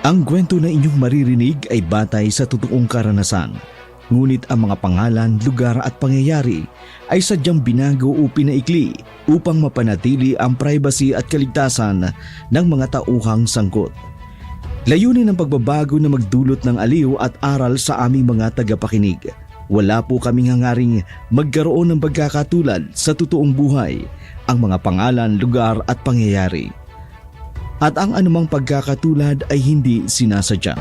Ang kwento na inyong maririnig ay batay sa totoong karanasan. Ngunit ang mga pangalan, lugar at pangyayari ay sadyang binago o pinaikli upang mapanatili ang privacy at kaligtasan ng mga tauhang sangkot. Layunin ng pagbabago na magdulot ng aliw at aral sa aming mga tagapakinig. Wala po kaming hangaring magkaroon ng pagkakatulad sa totoong buhay, ang mga pangalan, lugar at pangyayari. At ang anumang pagkakatulad ay hindi sinasadya.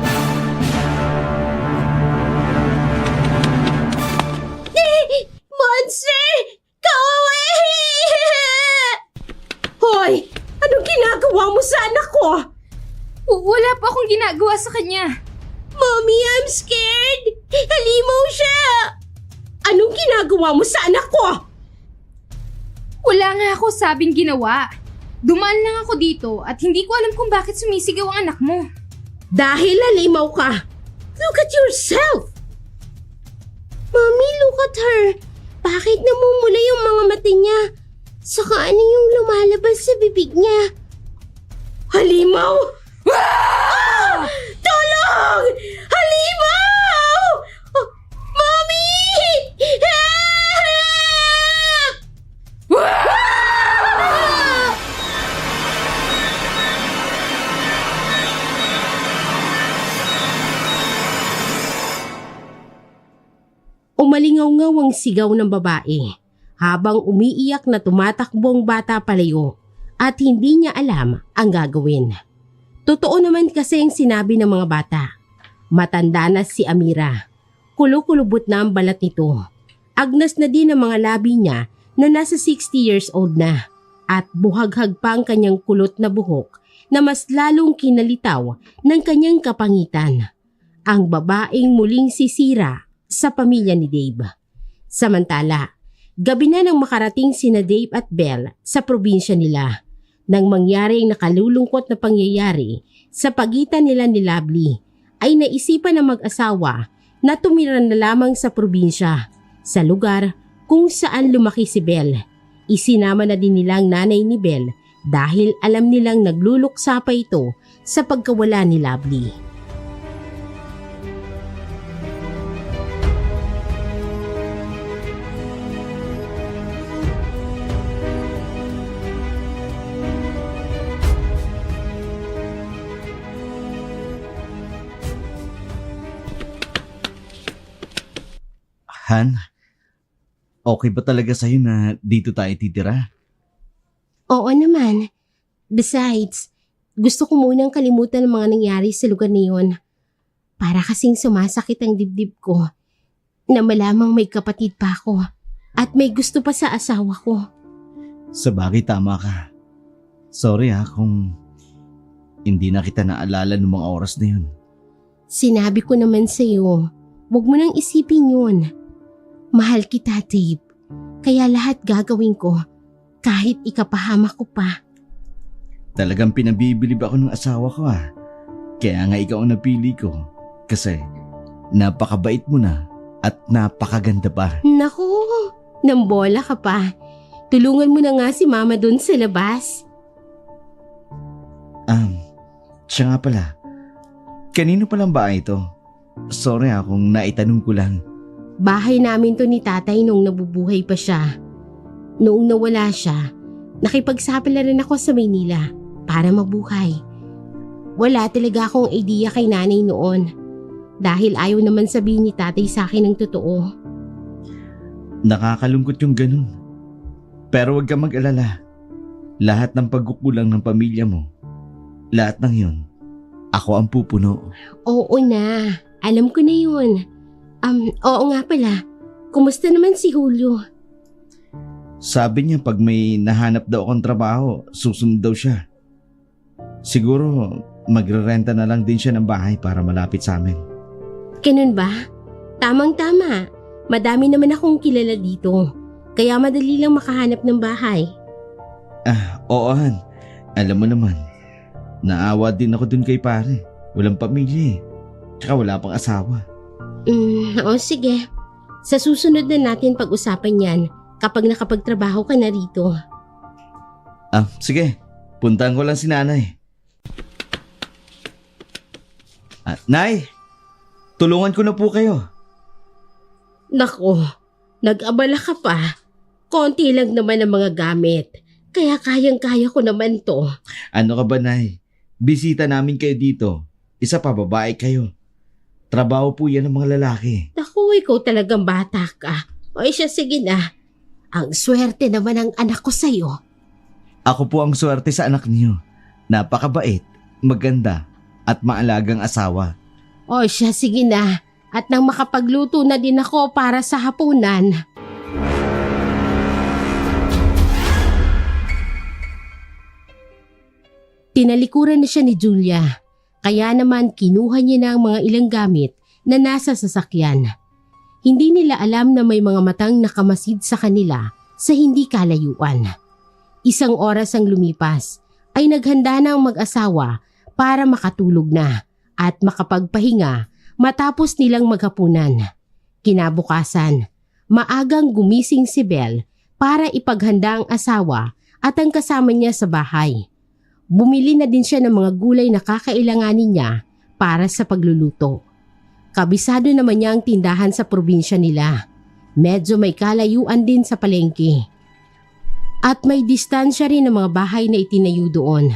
Monse! Kawawi! Hoy! Anong ginagawa mo sa anak ko? Wala po akong ginagawa sa kanya. Mommy, I'm scared! Halimaw siya! Anong ginagawa mo sa anak ko? Wala nga ako sabing ginawa. Dumaan lang ako dito at hindi ko alam kung bakit sumisigaw ang anak mo. Dahil halimaw ka! Look at yourself! Mommy, look at her! Bakit namumula yung mga mata niya? Saka ano yung lumalabas sa bibig niya? Halimaw! Ah! Tulong! Halimaw! Oh, Mommy! Help! Ah! Umalingaw-ngaw ang sigaw ng babae habang umiiyak na tumatakbo ang bata palayo at hindi niya alam ang gagawin. Totoo naman kasi ang sinabi ng mga bata. Matanda na si Amira. Kulukulubot na ang balat nito. Agnas na din ang mga labi niya na nasa 60 years old na at buhaghag pa ang kanyang kulot na buhok na mas lalong kinalitaw ng kanyang kapangitan. Ang babaeng muling sisira sa pamilya ni Dave. Samantala, gabi na nang makarating sina Dave at Belle sa probinsya nila nang mangyari ang nakalulungkot na pangyayari sa pagitan nila ni Lovely ay naisipan ng mag-asawa na tumira na lamang sa probinsya sa lugar kung saan lumaki si Belle. Isinama na din nila ang nanay ni Belle dahil alam nilang nagluluksa pa ito sa pagkawala ni Lovely. Han, okay ba talaga sa'yo na dito tayo titira? Oo naman. Besides, gusto ko munang kalimutan ang mga nangyari sa lugar na yun. Para kasing sumasakit ang dibdib ko na malamang may kapatid pa ako at may gusto pa sa asawa ko. Sabagay, tama ka. Sorry kung hindi na kita naalala ng mga oras na yun. Sinabi ko naman sa'yo, huwag mo nang isipin yun. Mahal kita, Dave. Kaya lahat gagawin ko kahit ikapahamak ko pa. Talagang pinabibilib ako ng asawa ko Kaya nga ikaw ang napili ko. Kasi napakabait mo na at napakaganda pa. Naku, nambola ka pa. Tulungan mo na nga si Mama dun sa labas. Siya nga pala. Kanino palang ba ito? Sorry kung naitanong ko lang. Bahay namin to ni tatay nung nabubuhay pa siya. Noong nawala siya, nakipagsapala rin ako sa Maynila para mabuhay. Wala talaga akong idea kay nanay noon dahil ayaw naman sabihin ni tatay sa akin ng totoo. Nakakalungkot yung ganun. Pero huwag kang mag-alala. Lahat ng pagkukulang ng pamilya mo, lahat ng yun, ako ang pupuno. Oo na, alam ko na yun. Oo nga pala, kumusta naman si Julio? Sabi niya pag may nahanap daw akong trabaho, susunod daw siya. Siguro magre-renta na lang din siya ng bahay para malapit sa amin. Ganun ba? Tamang-tama. Madami naman akong kilala dito. Kaya madali lang makahanap ng bahay. Oo Han. Alam mo naman, naawa din ako dun kay pare. Walang pamilya Tsaka wala pang asawa. O sige. Sa susunod na natin pag-usapan yan kapag nakapagtrabaho ka na rito. Sige. Puntahan ko lang si nanay. Nay, tulungan ko na po kayo. Nako, nag-abala ka pa. Konti lang naman ang mga gamit. Kaya kayang-kaya ko naman to. Ano ka ba, Nay? Bisita namin kayo dito. Isa pa, babae kayo. Trabaho po yan ng mga lalaki. Naku, ikaw talagang bata ka. O siya, sige na. Ang swerte naman ng anak ko sa'yo. Ako po ang swerte sa anak niyo. Napakabait, maganda, at maalagang asawa. O siya, sige na. At nang makapagluto na din ako para sa hapunan. Tinalikuran na siya ni Julia. Kaya naman kinuha niya na ang mga ilang gamit na nasa sasakyan. Hindi nila alam na may mga matang nakamasid sa kanila sa hindi kalayuan. Isang oras ang lumipas ay naghanda na ang mag-asawa para makatulog na at makapagpahinga matapos nilang maghapunan. Kinabukasan, maagang gumising si Belle para ipaghanda ang asawa at ang kasama niya sa bahay. Bumili na din siya ng mga gulay na kakailanganin niya para sa pagluluto. Kabisado naman niya ang tindahan sa probinsya nila. Medyo may kalayuan din sa palengke. At may distansya rin ng mga bahay na itinayo doon.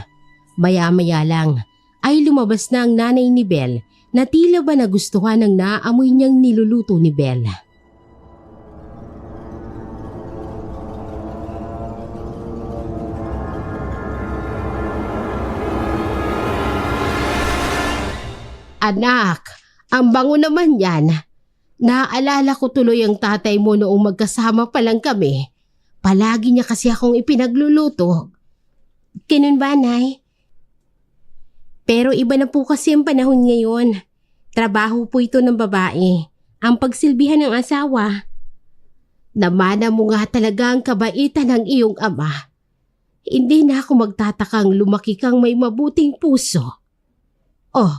Maya-maya lang ay lumabas na ang nanay ni Belle na tila ba nagustuhan ng naamoy niyang niluluto ni Belle. Anak, ang bango naman yan. Naaalala ko tuloy ang tatay mo noong magkasama pa lang kami. Palagi niya kasi akong ipinagluluto. Ganun ba, Nay? Pero iba na po kasi ang panahon ngayon. Trabaho po ito ng babae. Ang pagsilbihan ng asawa. Namana mo nga talaga ang kabaitan ng iyong ama. Hindi na ako magtatakang lumaki kang may mabuting puso. Oh,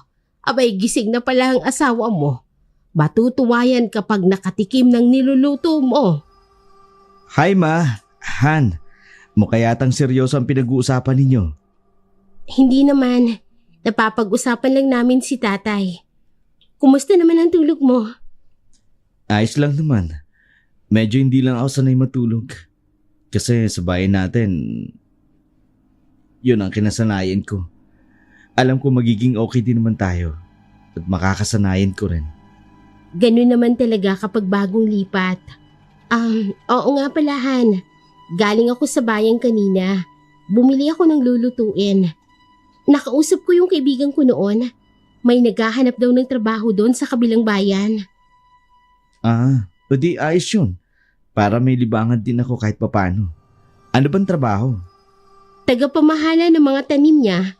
abay gising na pala ang asawa mo. Matutuwa yan kapag nakatikim ng niluluto mo. Hi, Ma. Han, mukha yatang seryoso ang pinag-uusapan ninyo. Hindi naman. Napapag-usapan lang namin si tatay. Kumusta naman ang tulog mo? Ayos lang naman. Medyo hindi lang ako sanay matulog. Kasi sa bayan natin, yun ang kinasanayan ko. Alam ko magiging okay din naman tayo at makakasanayan ko rin. Ganun naman talaga kapag bagong lipat. Oo nga pala, Han. Galing ako sa bayan kanina. Bumili ako ng lulutuin. Nakausap ko yung kaibigan ko noon. May naghahanap daw ng trabaho doon sa kabilang bayan. O di ayos yun. Para may libangan din ako kahit papano. Ano bang trabaho? Tagapamahala ng mga tanim niya.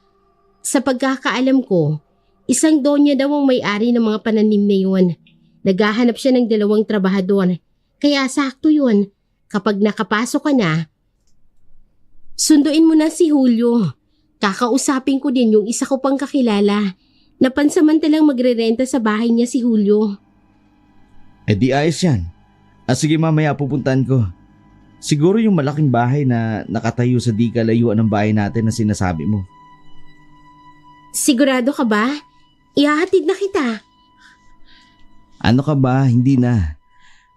Sa pagkakaalam ko, isang donya daw ang may-ari ng mga pananim na yun. Naghahanap siya ng 2 trabahador. Kaya sakto yun. Kapag nakapasok ka na, sunduin mo na si Julio. Kakausapin ko din yung isa ko pang kakilala. Napansamantalang magre-renta sa bahay niya si Julio. Di ayos yan. Sige mamaya pupuntahan ko. Siguro yung malaking bahay na nakatayo sa di kalayuan ng bahay natin na sinasabi mo. Sigurado ka ba? Ihahatid na kita. Ano ka ba? Hindi na.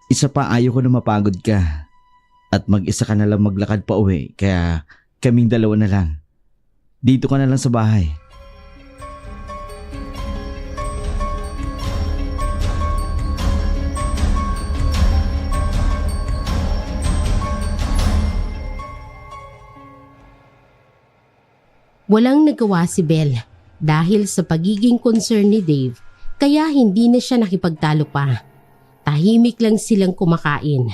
Isa pa ayaw ko na mapagod ka. At mag-isa ka na lang maglakad pa uwi. Kaya kaming 2 na lang. Dito ka na lang sa bahay. Walang nagawa si Belle dahil sa pagiging concern ni Dave kaya hindi na siya nakipagtalo pa. Tahimik lang silang kumakain.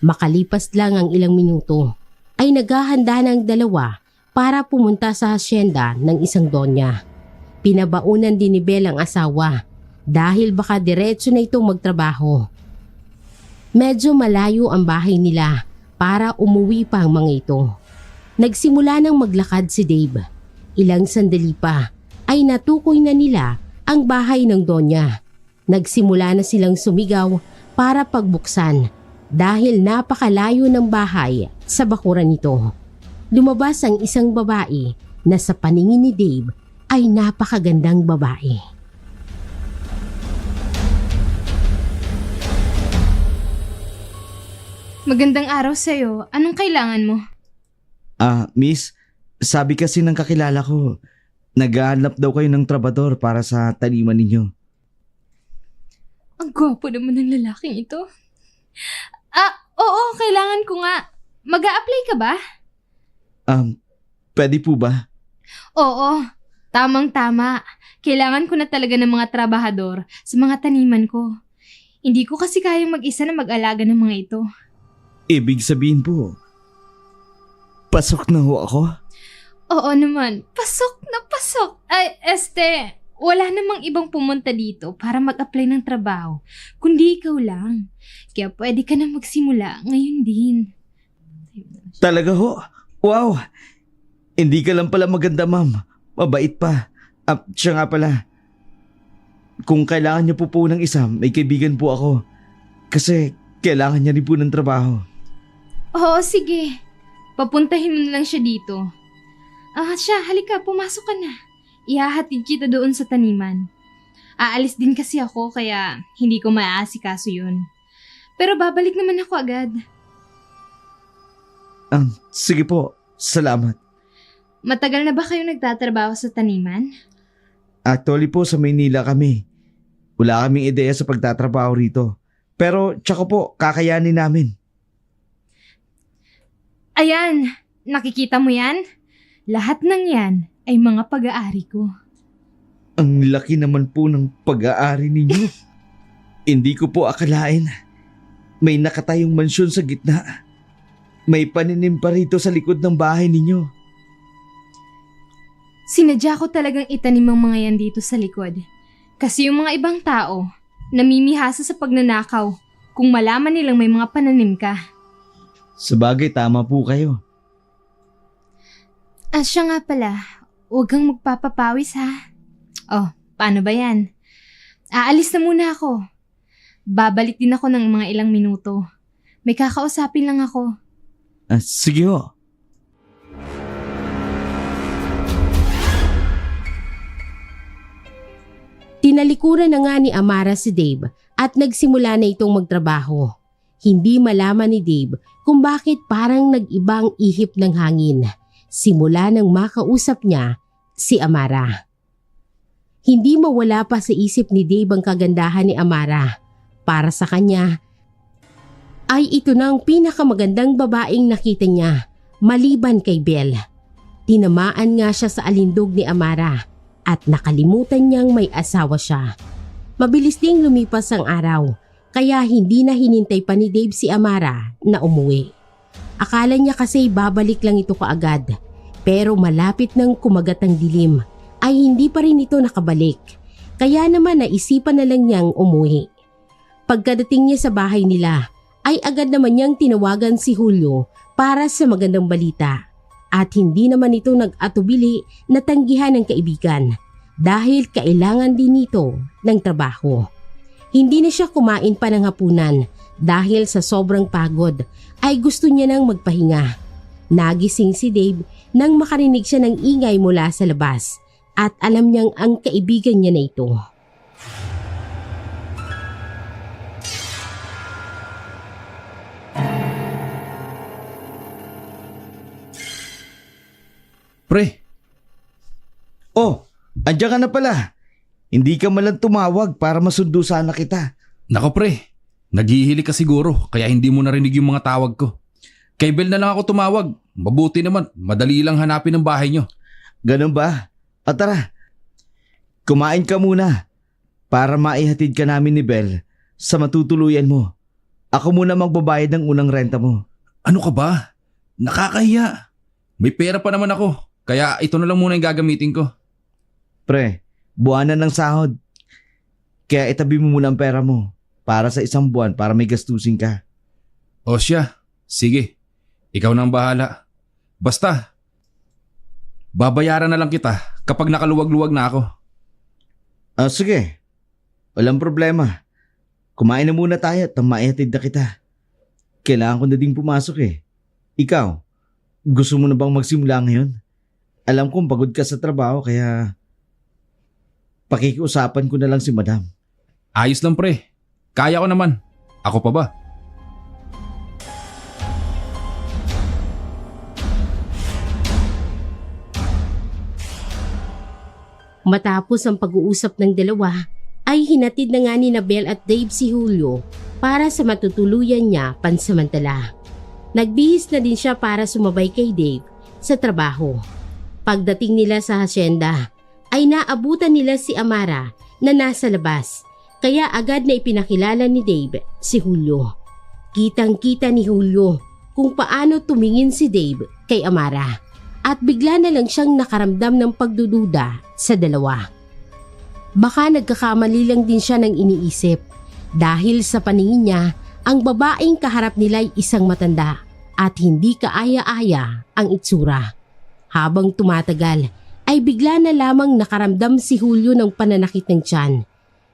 Makalipas lang ang ilang minuto ay naghahanda ng 2 para pumunta sa hasyenda ng isang donya. Pinabaunan din ni Belle ang asawa dahil baka diretso na itong magtrabaho. Medyo malayo ang bahay nila para umuwi pa ang mga ito. Nagsimula nang maglakad si Dave. Ilang sandali pa ay natukoy na nila ang bahay ng donya. Nagsimula na silang sumigaw para pagbuksan dahil napakalayo ng bahay sa bakuran nito. Lumabas ang isang babae na sa paningin ni Dave ay napakagandang babae. Magandang araw sa'yo. Anong kailangan mo? Miss, sabi kasi ng kakilala ko, naghahanap daw kayo ng trabador para sa taniman ninyo. Ang gwapo naman ng lalaking ito. Oo, kailangan ko nga. Mag-a-apply ka ba? Pwede po ba? Oo, tamang-tama. Kailangan ko na talaga ng mga trabahador sa mga taniman ko. Hindi ko kasi kayang mag-isa na mag-alaga ng mga ito. Ibig sabihin po, pasok na ho ako? Oo naman, pasok na pasok. Ay, wala namang ibang pumunta dito para mag-apply ng trabaho, kundi ikaw lang. Kaya pwede ka na magsimula ngayon din. Talaga ho? Wow! Hindi ka lang pala maganda, ma'am. Mabait pa. Siya nga pala. Kung kailangan niyo po ng isa, may kaibigan po ako. Kasi kailangan niya rin po ng trabaho. Oo, sige. Papuntahin mo na lang siya dito. Halika, pumasok ka na. Ihahatid kita doon sa taniman. Aalis din kasi ako kaya hindi ko maaasikaso yun. Pero babalik naman ako agad. Sige po. Salamat. Matagal na ba kayo nagtatrabaho sa taniman? Actually po sa Maynila kami. Wala kaming ideya sa pagtatrabaho rito. Pero tsaka po, kakayanin namin. Ayan, nakikita mo yan? Lahat ng yan ay mga pag-aari ko. Ang laki naman po ng pag-aari ninyo. Hindi ko po akalain. May nakatayong mansyon sa gitna. May paninim pa rito sa likod ng bahay ninyo. Sinadya ko talagang itanim ang mga yan dito sa likod. Kasi yung mga ibang tao, namimihasa sa pagnanakaw kung malaman nilang may mga pananim ka. Sabagay, tama po kayo. Siya nga pala, huwag kang magpapapawis ha. Oh, paano ba yan? Aalis na muna ako. Babalik din ako ng mga ilang minuto. May kakausapin lang ako. Sige ho. Tinalikuran na nga ni Amara si Dave at nagsimula na itong magtrabaho. Hindi malaman ni Dave kung bakit parang nag-ibang ihip ng hangin. Simula nang makausap niya si Amara. Hindi mawala pa sa isip ni Dave ang kagandahan ni Amara. Para sa kanya, ay ito na ang pinakamagandang babaeng nakita niya, maliban kay Belle. Tinamaan nga siya sa alindog ni Amara at nakalimutan niyang may asawa siya. Mabilis ding lumipas ang araw, kaya hindi na hinintay pa ni Dave si Amara na umuwi. Akala niya kasi babalik lang ito kaagad, pero malapit nang kumagat ang dilim ay hindi pa rin ito nakabalik. Kaya naman naisipan na lang niyang umuwi. Pagkadating niya sa bahay nila, ay agad naman niyang tinawagan si Julio para sa magandang balita. At hindi naman ito nag-atubili na tanggihan ng kaibigan dahil kailangan din nito ng trabaho. Hindi na siya kumain pa ng hapunan dahil sa sobrang pagod ay gusto niya nang magpahinga. Nagising si Dave nang makarinig siya ng ingay mula sa labas at alam niyang ang kaibigan niya na ito. Pre. Oh, andiyan ka na pala. Hindi ka malang tumawag para masundo sana kita. Nako pre, naghihili ka siguro kaya hindi mo narinig yung mga tawag ko. Kay Bel na lang ako tumawag. Mabuti naman, madali lang hanapin ang bahay nyo. Ganun ba? Tara, kumain ka muna para maihatid ka namin ni Belle sa matutuluyan mo. Ako muna magbabayad ng unang renta mo. Ano ka ba? Nakakahiya. May pera pa naman ako, kaya ito na lang muna yung gagamitin ko. Pre, buwanan ng sahod. Kaya itabi mo muna ang pera mo para sa isang buwan para may gastusin ka. O siya, sige. Ikaw na ang bahala. Basta, babayaran na lang kita kapag nakaluwag-luwag na ako. Sige. Walang problema. Kumain na muna tayo at maihatid na kita. Kailangan ko na ding pumasok eh. Ikaw, gusto mo na bang magsimula ngayon? Alam kong pagod ka sa trabaho kaya pakikiusapan ko na lang si Madam. Ayos lang pre. Kaya ko naman. Ako pa ba? Matapos ang pag-uusap ng dalawa, ay hinatid na nga ni Belle at Dave si Julio para sa matutuluyan niya pansamantala. Nagbihis na din siya para sumabay kay Dave sa trabaho. Pagdating nila sa hasyenda, ay naabutan nila si Amara na nasa labas, kaya agad na ipinakilala ni Dave si Julio. Kitang-kita ni Julio kung paano tumingin si Dave kay Amara at bigla na lang siyang nakaramdam ng pagdududa sa dalawa. Baka nagkakamali lang din siya ng iniisip dahil sa paningin niya ang babaeng kaharap nila ay isang matanda at hindi kaaya-aya ang itsura. Habang tumatagal ay bigla na lamang nakaramdam si Julio ng pananakit ng tiyan.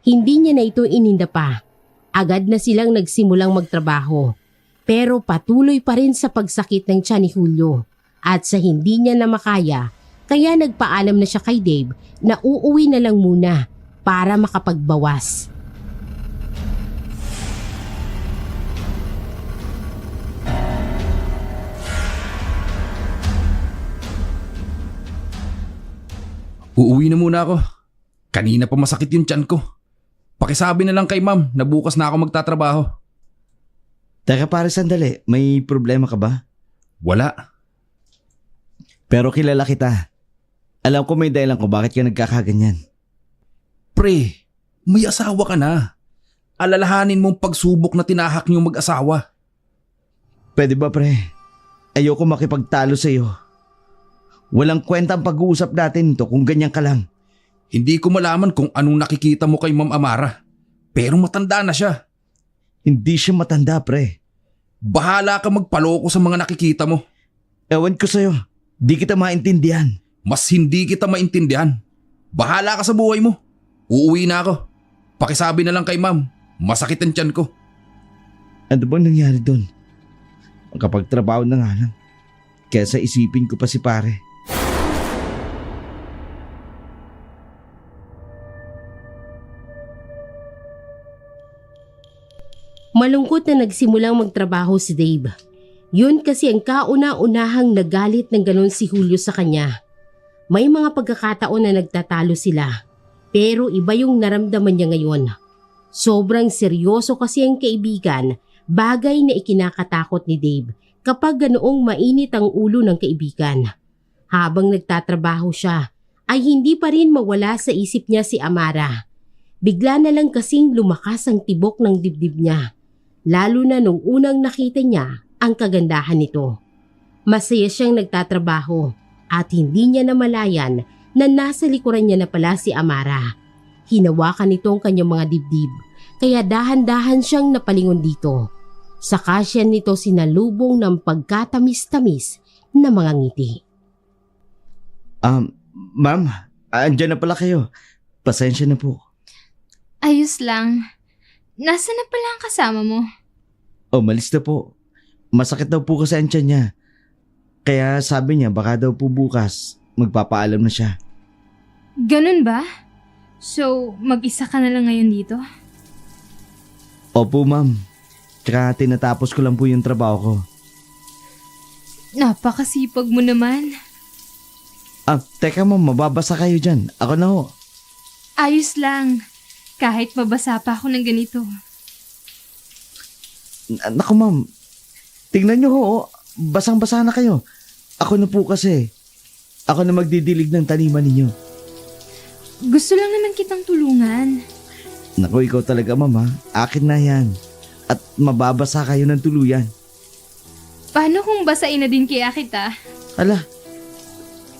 Hindi niya na ito ininda pa. Agad na silang nagsimulang magtrabaho. Pero patuloy pa rin sa pagsakit ng tiyan ni Julio. At sa hindi niya na makaya, kaya nagpaalam na siya kay Dave na uuwi na lang muna para makapagbawas. Uuwi na muna ako. Kanina pa masakit yung tiyan ko. Pakisabi na lang kay ma'am na bukas na ako magtatrabaho. Teka pare, sandali. May problema ka ba? Wala. Pero kilala kita. Alam ko may dahilan kung bakit ka nagkakaganyan. Pre, may asawa ka na. Alalahanin mong pagsubok na tinahak niyong mag-asawa. Pwede ba pre? Ayoko makipagtalo sa iyo. Walang kwentang pag-uusap natin ito kung ganyan ka lang. Hindi ko malaman kung anong nakikita mo kay Ma'am Amara. Pero matanda na siya. Hindi siya matanda pre. Bahala ka magpaloko sa mga nakikita mo. Ewan ko sa'yo. Di kita maintindihan. Mas hindi kita maintindihan. Bahala ka sa buhay mo. Uuwi na ako. Pakisabi na lang kay ma'am. Masakit ang tiyan ko. Ano bang nangyari doon? Magkapagtrabaho na nga lang. Kesa isipin ko pa si pare. Malungkot na nagsimulang magtrabaho si Dave. Yun kasi ang kauna-unahang nagalit ng ganon si Julio sa kanya. May mga pagkakataon na nagtatalo sila, pero iba yung naramdaman niya ngayon. Sobrang seryoso kasi ang kaibigan, bagay na ikinakatakot ni Dave kapag ganoong mainit ang ulo ng kaibigan. Habang nagtatrabaho siya, ay hindi pa rin mawala sa isip niya si Amara. Bigla na lang kasing lumakas ang tibok ng dibdib niya, lalo na nung unang nakita niya ang kagandahan nito. Masaya siyang nagtatrabaho at hindi niya namalayan na nasa likuran niya na pala si Amara. Hinawakan nito ang kanyang mga dibdib, kaya dahan-dahan siyang napalingon dito. Saka siya nito sinalubong ng pagkatamis-tamis na mga ngiti. Ma'am, andyan na pala kayo. Pasensya na po. Ayos lang. Nasaan na pala ang kasama mo? Malis na po. Masakit daw po kasi ang tiyan niya. Kaya sabi niya baka daw po bukas magpapaalam na siya. Ganun ba? So, mag-isa ka na lang ngayon dito? Opo ma'am. Tsaka tinatapos ko lang po yung trabaho ko. Napakasipag mo naman. Teka ma'am, mababasa kayo dyan. Ako na ho. Ayos lang. Kahit mabasa pa ako ng ganito. Naku ma'am, tingnan nyo ho. Basang-basa na kayo. Ako na po kasi. Ako na magdidilig ng taniman ninyo. Gusto lang naman kitang tulungan. Naku, ikaw talaga ma'am ha. Akin na yan. At mababasa kayo ng tuluyan. Paano kung basain na din kaya kita? Ala.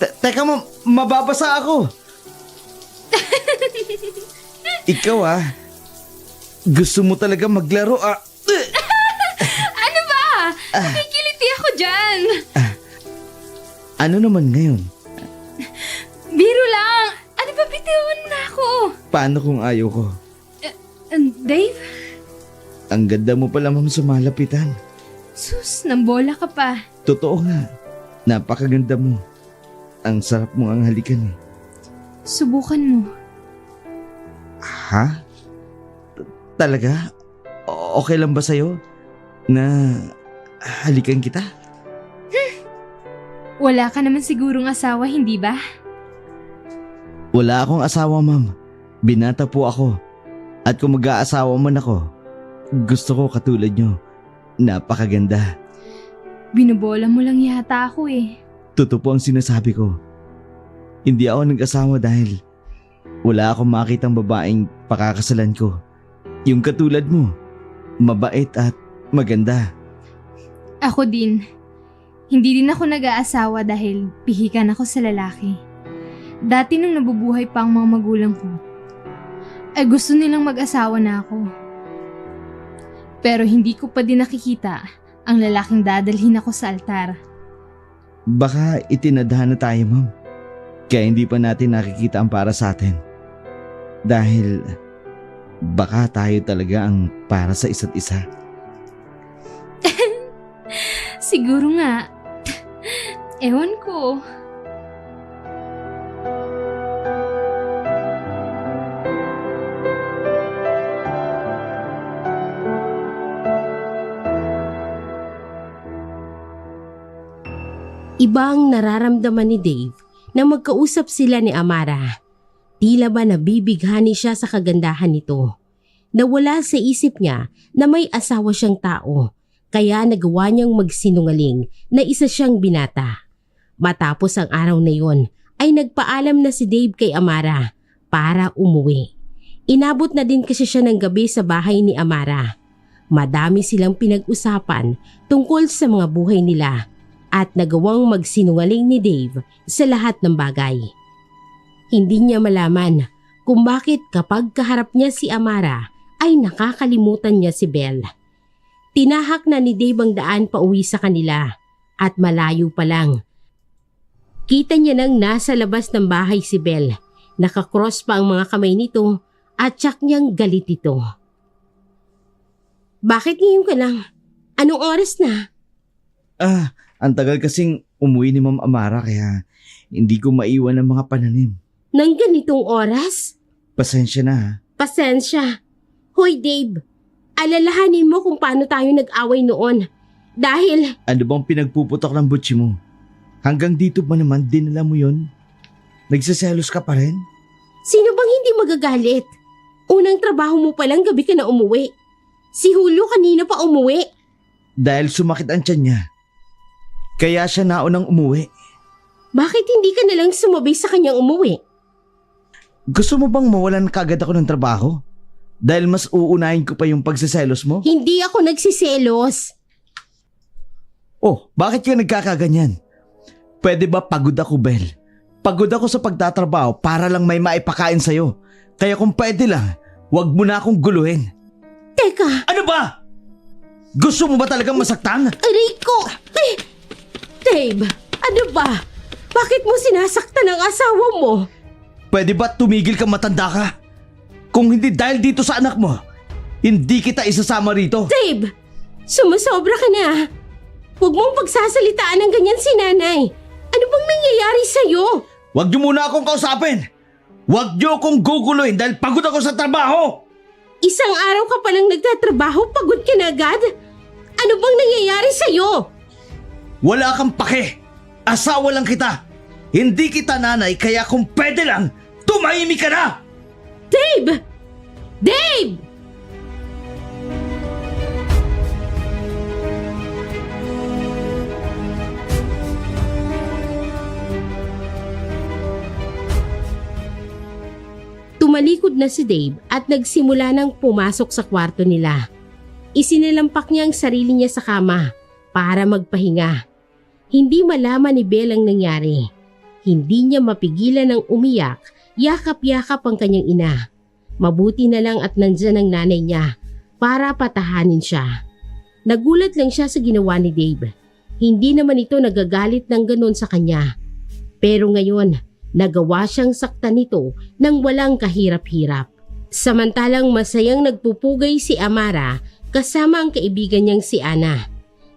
Teka ma'am, mababasa ako. Ikaw gusto mo talaga maglaro Ano ba? Nakikiliti ako dyan. Ano naman ngayon? Biro lang. Ano ba, bitiwan mo na ako? Paano kung ayaw ko? Dave? Ang ganda mo pala ma'am sumalapitan. Sus, nambola ka pa. Totoo nga. Napakaganda mo. Ang sarap mo ang halikan eh. Subukan mo. Ha? Talaga? Okay lang ba sa'yo na halikan kita? Wala ka naman sigurong asawa, hindi ba? Wala akong asawa, ma'am. Binata po ako. At kung mag-aasawa man ako, gusto ko katulad nyo. Napakaganda. Binubola mo lang yata ako eh. Totoo po ang sinasabi ko. Hindi ako nag-asawa dahil wala akong makitang babaeng pakakasalan ko. Yung katulad mo, mabait at maganda. Ako din. Hindi din ako nag-aasawa dahil pihikan ako sa lalaki. Dati nung nabubuhay pa ang mga magulang ko, ay gusto nilang mag-asawa na ako. Pero hindi ko pa din nakikita ang lalaking dadalhin ako sa altar. Baka itinadhana tayo, ma'am. Kaya hindi pa natin nakikita ang para sa atin. Dahil baka tayo talaga ang para sa isa't isa. Siguro nga. Ewan ko. Ibang nararamdaman ni Dave na magkausap sila ni Amara. Tila ba nabibighani siya sa kagandahan nito. Nawala sa isip niya na may asawa siyang tao, kaya nagawa niyang magsinungaling na isa siyang binata. Matapos ang araw na yon, ay nagpaalam na si Dave kay Amara para umuwi. Inabot na din kasi siya ng gabi sa bahay ni Amara. Madami silang pinag-usapan tungkol sa mga buhay nila at nagawang magsinungaling ni Dave sa lahat ng bagay. Hindi niya malaman kung bakit kapag kaharap niya si Amara ay nakakalimutan niya si Belle. Tinahak na ni Dave ang daan pauwi sa kanila at malayo pa lang. Kita niya nang nasa labas ng bahay si Belle. Nakakross pa ang mga kamay nito at tsak niyang galit ito. Bakit ngayon ka lang? Anong oras na? Ang tagal kasing umuwi ni Ma'am Amara kaya hindi ko maiwan ang mga pananim. Nang ganitong oras? Pasensya na ha. Pasensya. Hoy Dave, alalahanin mo kung paano tayo nag-away noon. Dahil Ano bang pinagpuputok ng butsi mo? Hanggang dito ba naman dinala mo yon? Nagsiselos ka pa rin? sino bang hindi magagalit? Unang trabaho mo palang gabi ka na umuwi. Si Julio kanina pa umuwi. Dahil sumakit ang tiyan niya. Kaya siya naunang umuwi. Bakit hindi ka nalang sumabay sa kanyang umuwi? Gusto mo bang mawalan kagad ako ng trabaho? Dahil mas uunahin ko pa yung pagsiselos mo? Hindi ako nagsiselos. Oh, bakit ka nagkakaganyan? Pwede ba pagod ako, Belle? Pagod ako sa pagtatrabaho para lang may maipakain sa'yo. Kaya kung pwede lang, wag mo na akong guluhin. Teka, Ano ba? Gusto mo ba talagang masaktan? aray ko! Dave, ano ba? Bakit mo sinasaktan ang asawa mo? Pwede ba tumigil ka matanda ka? Kung hindi dahil dito sa anak mo, hindi kita isasama rito. Dave, sumusobra ka na. Huwag mong pagsasalitaan ng ganyan si nanay. Ano bang nangyayari sa'yo? Huwag niyo muna akong kausapin. Huwag niyo akong guguluhin dahil pagod ako sa trabaho. Isang araw ka palang nagtatrabaho, pagod ka na agad? Ano bang nangyayari sa'yo? Wala kang pake. Asawa lang kita. Hindi kita nanay kaya kung pwede lang, tumahimik ka na! Dave! Dave! Tumalikod na si Dave at nagsimula nang pumasok sa kwarto nila. Isinilampak niya ang sarili niya sa kama para magpahinga. Hindi malaman ni Belle ang nangyari. Hindi niya mapigilan ng umiyak, yakap-yakap ang kanyang ina. Mabuti na lang at nandyan ang nanay niya para patahanin siya. Nagulat lang siya sa ginawa ni Dave. Hindi naman ito nagagalit ng ganon sa kanya. Pero ngayon, nagawa siyang saktan nito nang walang kahirap-hirap. Samantalang masayang nagpupugay si Amara kasama ang kaibigan niyang si Ana.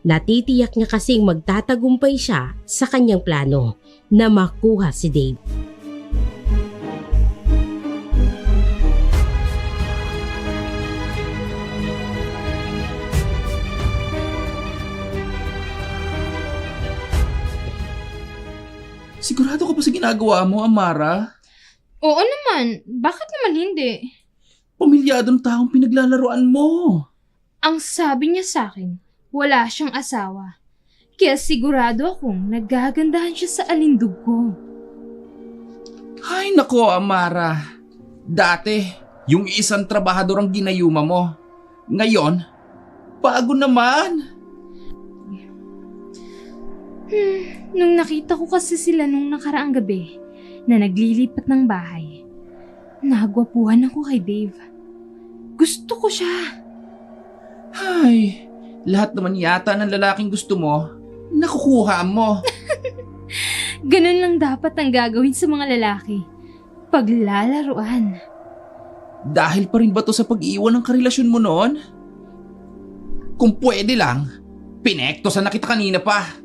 Natitiyak niya kasing magtatagumpay siya sa kanyang plano na makuha si Dave. Sigurado ka ba sa ginagawa mo, Amara? Oo naman, bakit naman hindi? Pamilyadong taong pinaglalaroan mo. Ang sabi niya sa akin, wala siyang asawa. Kaya sigurado akong nagagandahan siya sa alindog ko. Ay nako, Amara. Dati, yung isang trabahador ang ginayuma mo. Ngayon, bago naman. Nung nakita ko kasi sila nung nakaraang gabi na naglilipat ng bahay, nagwapuhan ako kay Dave. Gusto ko siya. Ay, lahat naman yata ng lalaking gusto mo, nakukuha mo. Ganun lang dapat ang gagawin sa mga lalaki. Paglalaruan. Dahil pa rin ba to sa pag-iwan ng karelasyon mo noon? Kung pwede lang, pinektosan na kita kanina pa.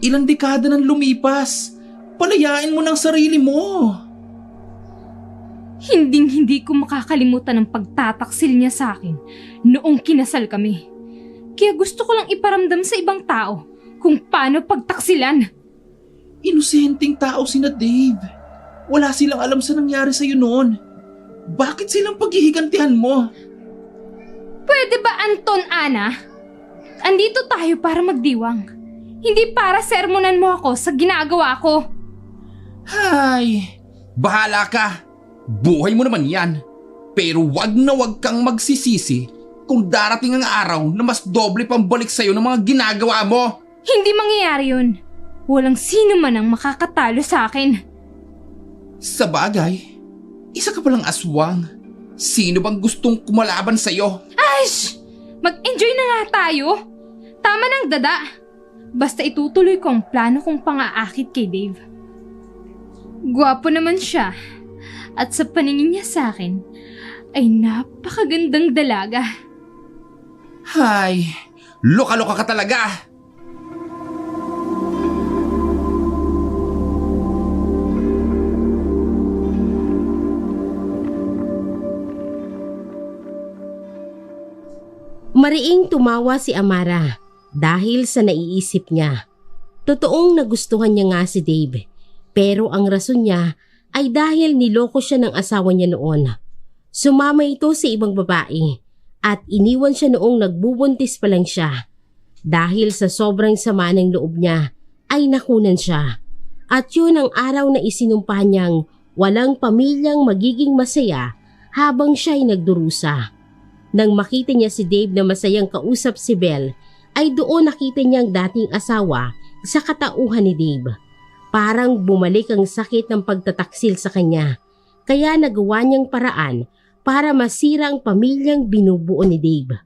Ilang dekada nang lumipas, palayain mo ng sarili mo. Hinding-hindi ko makakalimutan ang pagtataksil niya sa akin noong kinasal kami. Kaya gusto ko lang iparamdam sa ibang tao kung paano pagtaksilan. Inosenteng tao sina Dave. Wala silang alam sa nangyari sa'yo noon. Bakit silang paghihigantihan mo? Pwede ba, Anton, Ana? Andito tayo para magdiwang. Hindi para sermonan mo ako sa ginagawa ko. Hay, bahala ka. Buhay mo naman yan. Pero wag na wag kang magsisisi kung darating ang araw na mas doble pang balik sa'yo ng mga ginagawa mo. Hindi mangyayari yun. Walang sino man ang makakatalo sa akin. Sa bagay, isa ka palang aswang. Sino bang gustong kumalaban sa'yo? Aish! Mag-enjoy na nga tayo. Tama ng dada. Basta itutuloy ko ang plano kong pang-aakit kay Dave. Gwapo naman siya. At sa paningin niya sa akin, ay napakagandang dalaga. Hay, loka-loka ka talaga. Mariing tumawa si Amara dahil sa naiisip niya. Totoong nagustuhan niya nga si Dave, pero ang rason niya ay dahil niloko siya ng asawa niya noon. Sumama ito sa ibang babae at iniwan siya noong nagbubuntis pa lang siya. Dahil sa sobrang sama ng loob niya ay nakunan siya. At yun ang araw na isinumpa niyang walang pamilyang magiging masaya habang siya ay nagdurusa. Nang makita niya si Dave na masayang kausap si Belle, ay doon nakita niya ang dating asawa sa katauhan ni Dave. Parang bumalik ang sakit ng pagtataksil sa kanya, kaya nagawa niyang paraan para masira ang pamilyang binubuo ni Dave.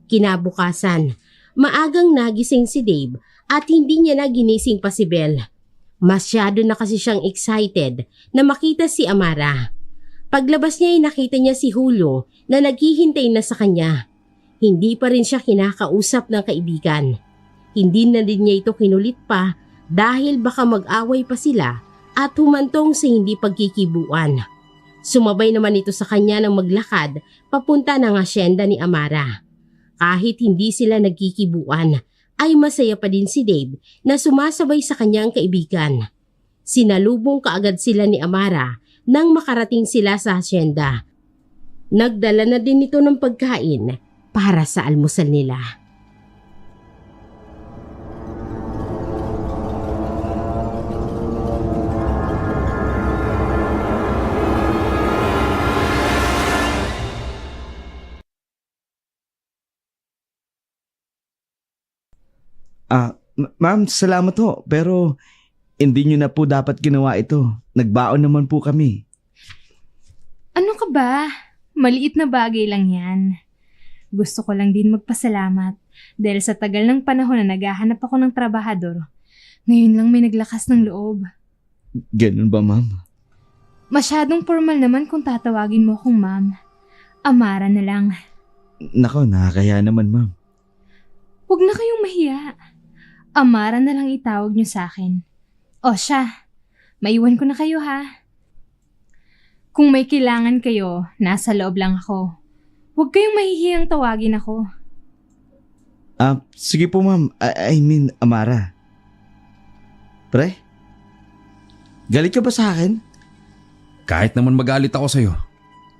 Kinabukasan, maagang nagising si Dave at hindi niya na ginising pa si Belle. Masyado na kasi siyang excited na makita si Amara. Paglabas niya ay nakita niya si Julio na naghihintay na sa kanya. Hindi pa rin siya kinakausap ng kaibigan. Hindi na din niya ito kinulit pa dahil baka mag-away pa sila at humantong sa hindi pagkikibuan. Sumabay naman ito sa kanya ng maglakad papunta ng asyenda ni Amara. Kahit hindi sila nagkikibuan, ay masaya pa din si Dave na sumasabay sa kanyang kaibigan. Sinalubong kaagad sila ni Amara nang makarating sila sa asyenda. Nagdala na din ito ng pagkain para sa almusal nila. Ma'am, salamat ho. Pero hindi nyo na po dapat ginawa ito. Nagbaon naman po kami. Ano ka ba? Maliit na bagay lang yan. Gusto ko lang din magpasalamat dahil sa tagal ng panahon na naghahanap ako ng trabahador, ngayon lang may naglakas ng loob. Ganun ba, ma'am? Masyadong formal naman kung tatawagin mo akong ma'am. Amara na lang. Nako, nakakaya naman, ma'am. Huwag na kayong mahiya. Amara na lang itawag niyo sa akin. O siya, maiwan ko na kayo ha. Kung may kailangan kayo, nasa loob lang ako. Huwag kayong mahihiyang tawagin ako. Sige po, ma'am. I mean, Amara. Pre? Galit ka ba sa akin? Kahit naman magalit ako sa'yo,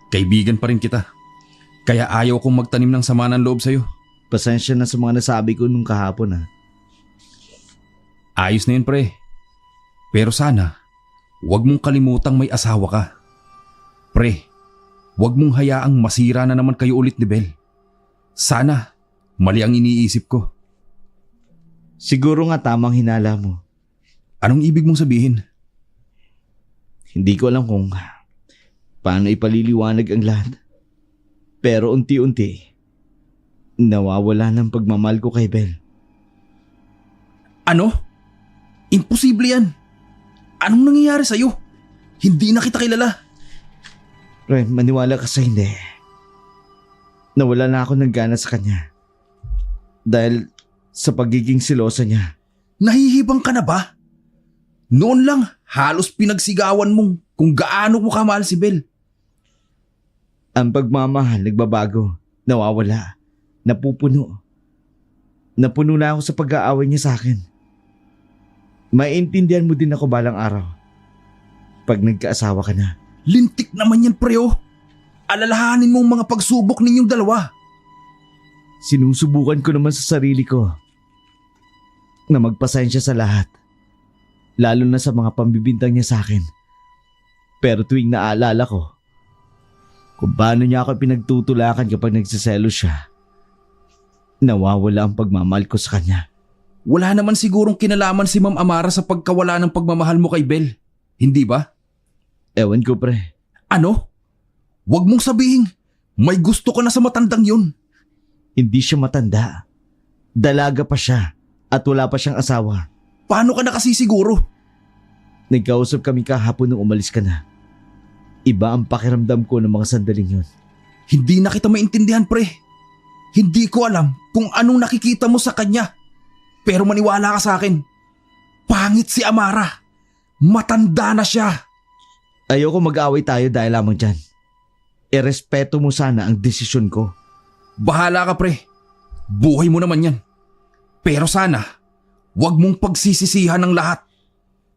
kaibigan pa rin kita. Kaya ayaw kong magtanim ng sama ng loob sa'yo. Pasensya na sa mga nasabi ko nung kahapon ha. Ayos na yun pre. Pero sana, huwag mong kalimutang may asawa ka. Pre, huwag mong hayaang masira na naman kayo ulit ni Bel. Sana, mali ang iniisip ko. Siguro nga tamang hinala mo. Anong ibig mong sabihin? Hindi ko alam kung paano ipaliliwanag ang lahat. Pero unti-unti, nawawala ng pagmamahal ko kay Bel. Ano? Imposible yan. Anong nangyayari sa'yo? Hindi na kita kilala. Pre, maniwala ka sa hindi. Nawala na ako ng gana sa kanya. Dahil sa pagiging silosa niya. Nahihibang ka na ba? Noon lang, halos pinagsigawan mong kung gaano mo kamahal si Bel. Ang pagmamahal nagbabago, nawawala, napupuno. Napuno na ako sa pag-aaway niya sa akin. Maintindihan mo din ako balang araw. Pag nagkaasawa ka na. Lintik naman yan preo. Alalahanin mo ang mga pagsubok ninyong dalawa. Sinusubukan ko naman sa sarili ko na magpasensya sa lahat. Lalo na sa mga pambibintang niya sa akin. Pero tuwing naalala ko kung paano niya ako pinagtutulakan kapag nagsiselos siya, nawawala ang pagmamahal ko sa kanya. Wala naman sigurong kinalaman si Ma'am Amara sa pagkawala ng pagmamahal mo kay Bel. Hindi ba? Ewan ko pre. Ano? Huwag mong sabihin, may gusto ka na sa matandang yun. Hindi siya matanda. Dalaga pa siya at wala pa siyang asawa. Paano ka nakasisiguro? Nagkausap kami kahapon nung umalis ka na. Iba ang pakiramdam ko ng mga sandaling yun. Hindi na kita maintindihan pre. Hindi ko alam kung anong nakikita mo sa kanya. Pero maniwala ka sa akin. Pangit si Amara. Matanda na siya. Ayoko mag-away tayo dahil lamang dyan. Irespeto mo sana ang desisyon ko. Bahala ka pre. Buhay mo naman yan. Pero sana, wag mong pagsisisihan ang lahat.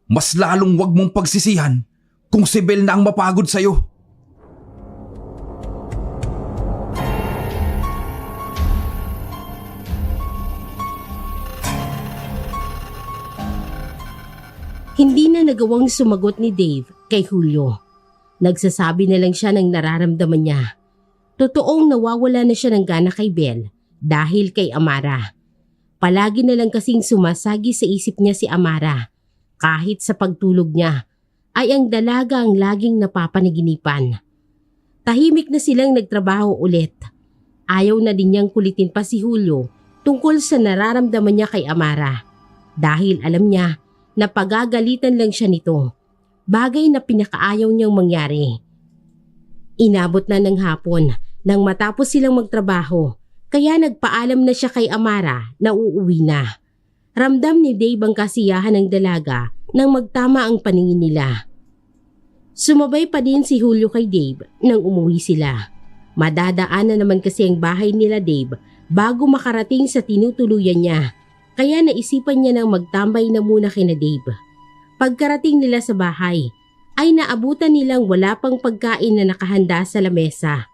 Mas lalong wag mong pagsisihan kung si Bel na ang mapagod sa'yo. Hindi na nagawang sumagot ni Dave kay Julio. Nagsasabi na lang siya ng nararamdaman niya. Totoong nawawala na siya ng gana kay Bel dahil kay Amara. Palagi na lang kasing sumasagi sa isip niya si Amara. Kahit sa pagtulog niya ay ang dalaga ang laging napapanaginipan. Tahimik na silang nagtrabaho ulit. Ayaw na din niyang kulitin pa si Julio tungkol sa nararamdaman niya kay Amara. Dahil alam niya na pagagalitan lang siya nito. Bagay na pinakaayaw niyang mangyari. Inabot na ng hapon nang matapos silang magtrabaho, kaya nagpaalam na siya kay Amara na uuwi na. Ramdam ni Dave ang kasiyahan ng dalaga nang magtama ang paningin nila. Sumabay pa din si Julio kay Dave nang umuwi sila. Madadaanan naman kasi ang bahay nila Dave bago makarating sa tinutuluyan niya. Kaya naisipan niya nang magtambay na muna kina Dave. Pagkarating nila sa bahay, ay naabutan nilang wala pang pagkain na nakahanda sa lamesa.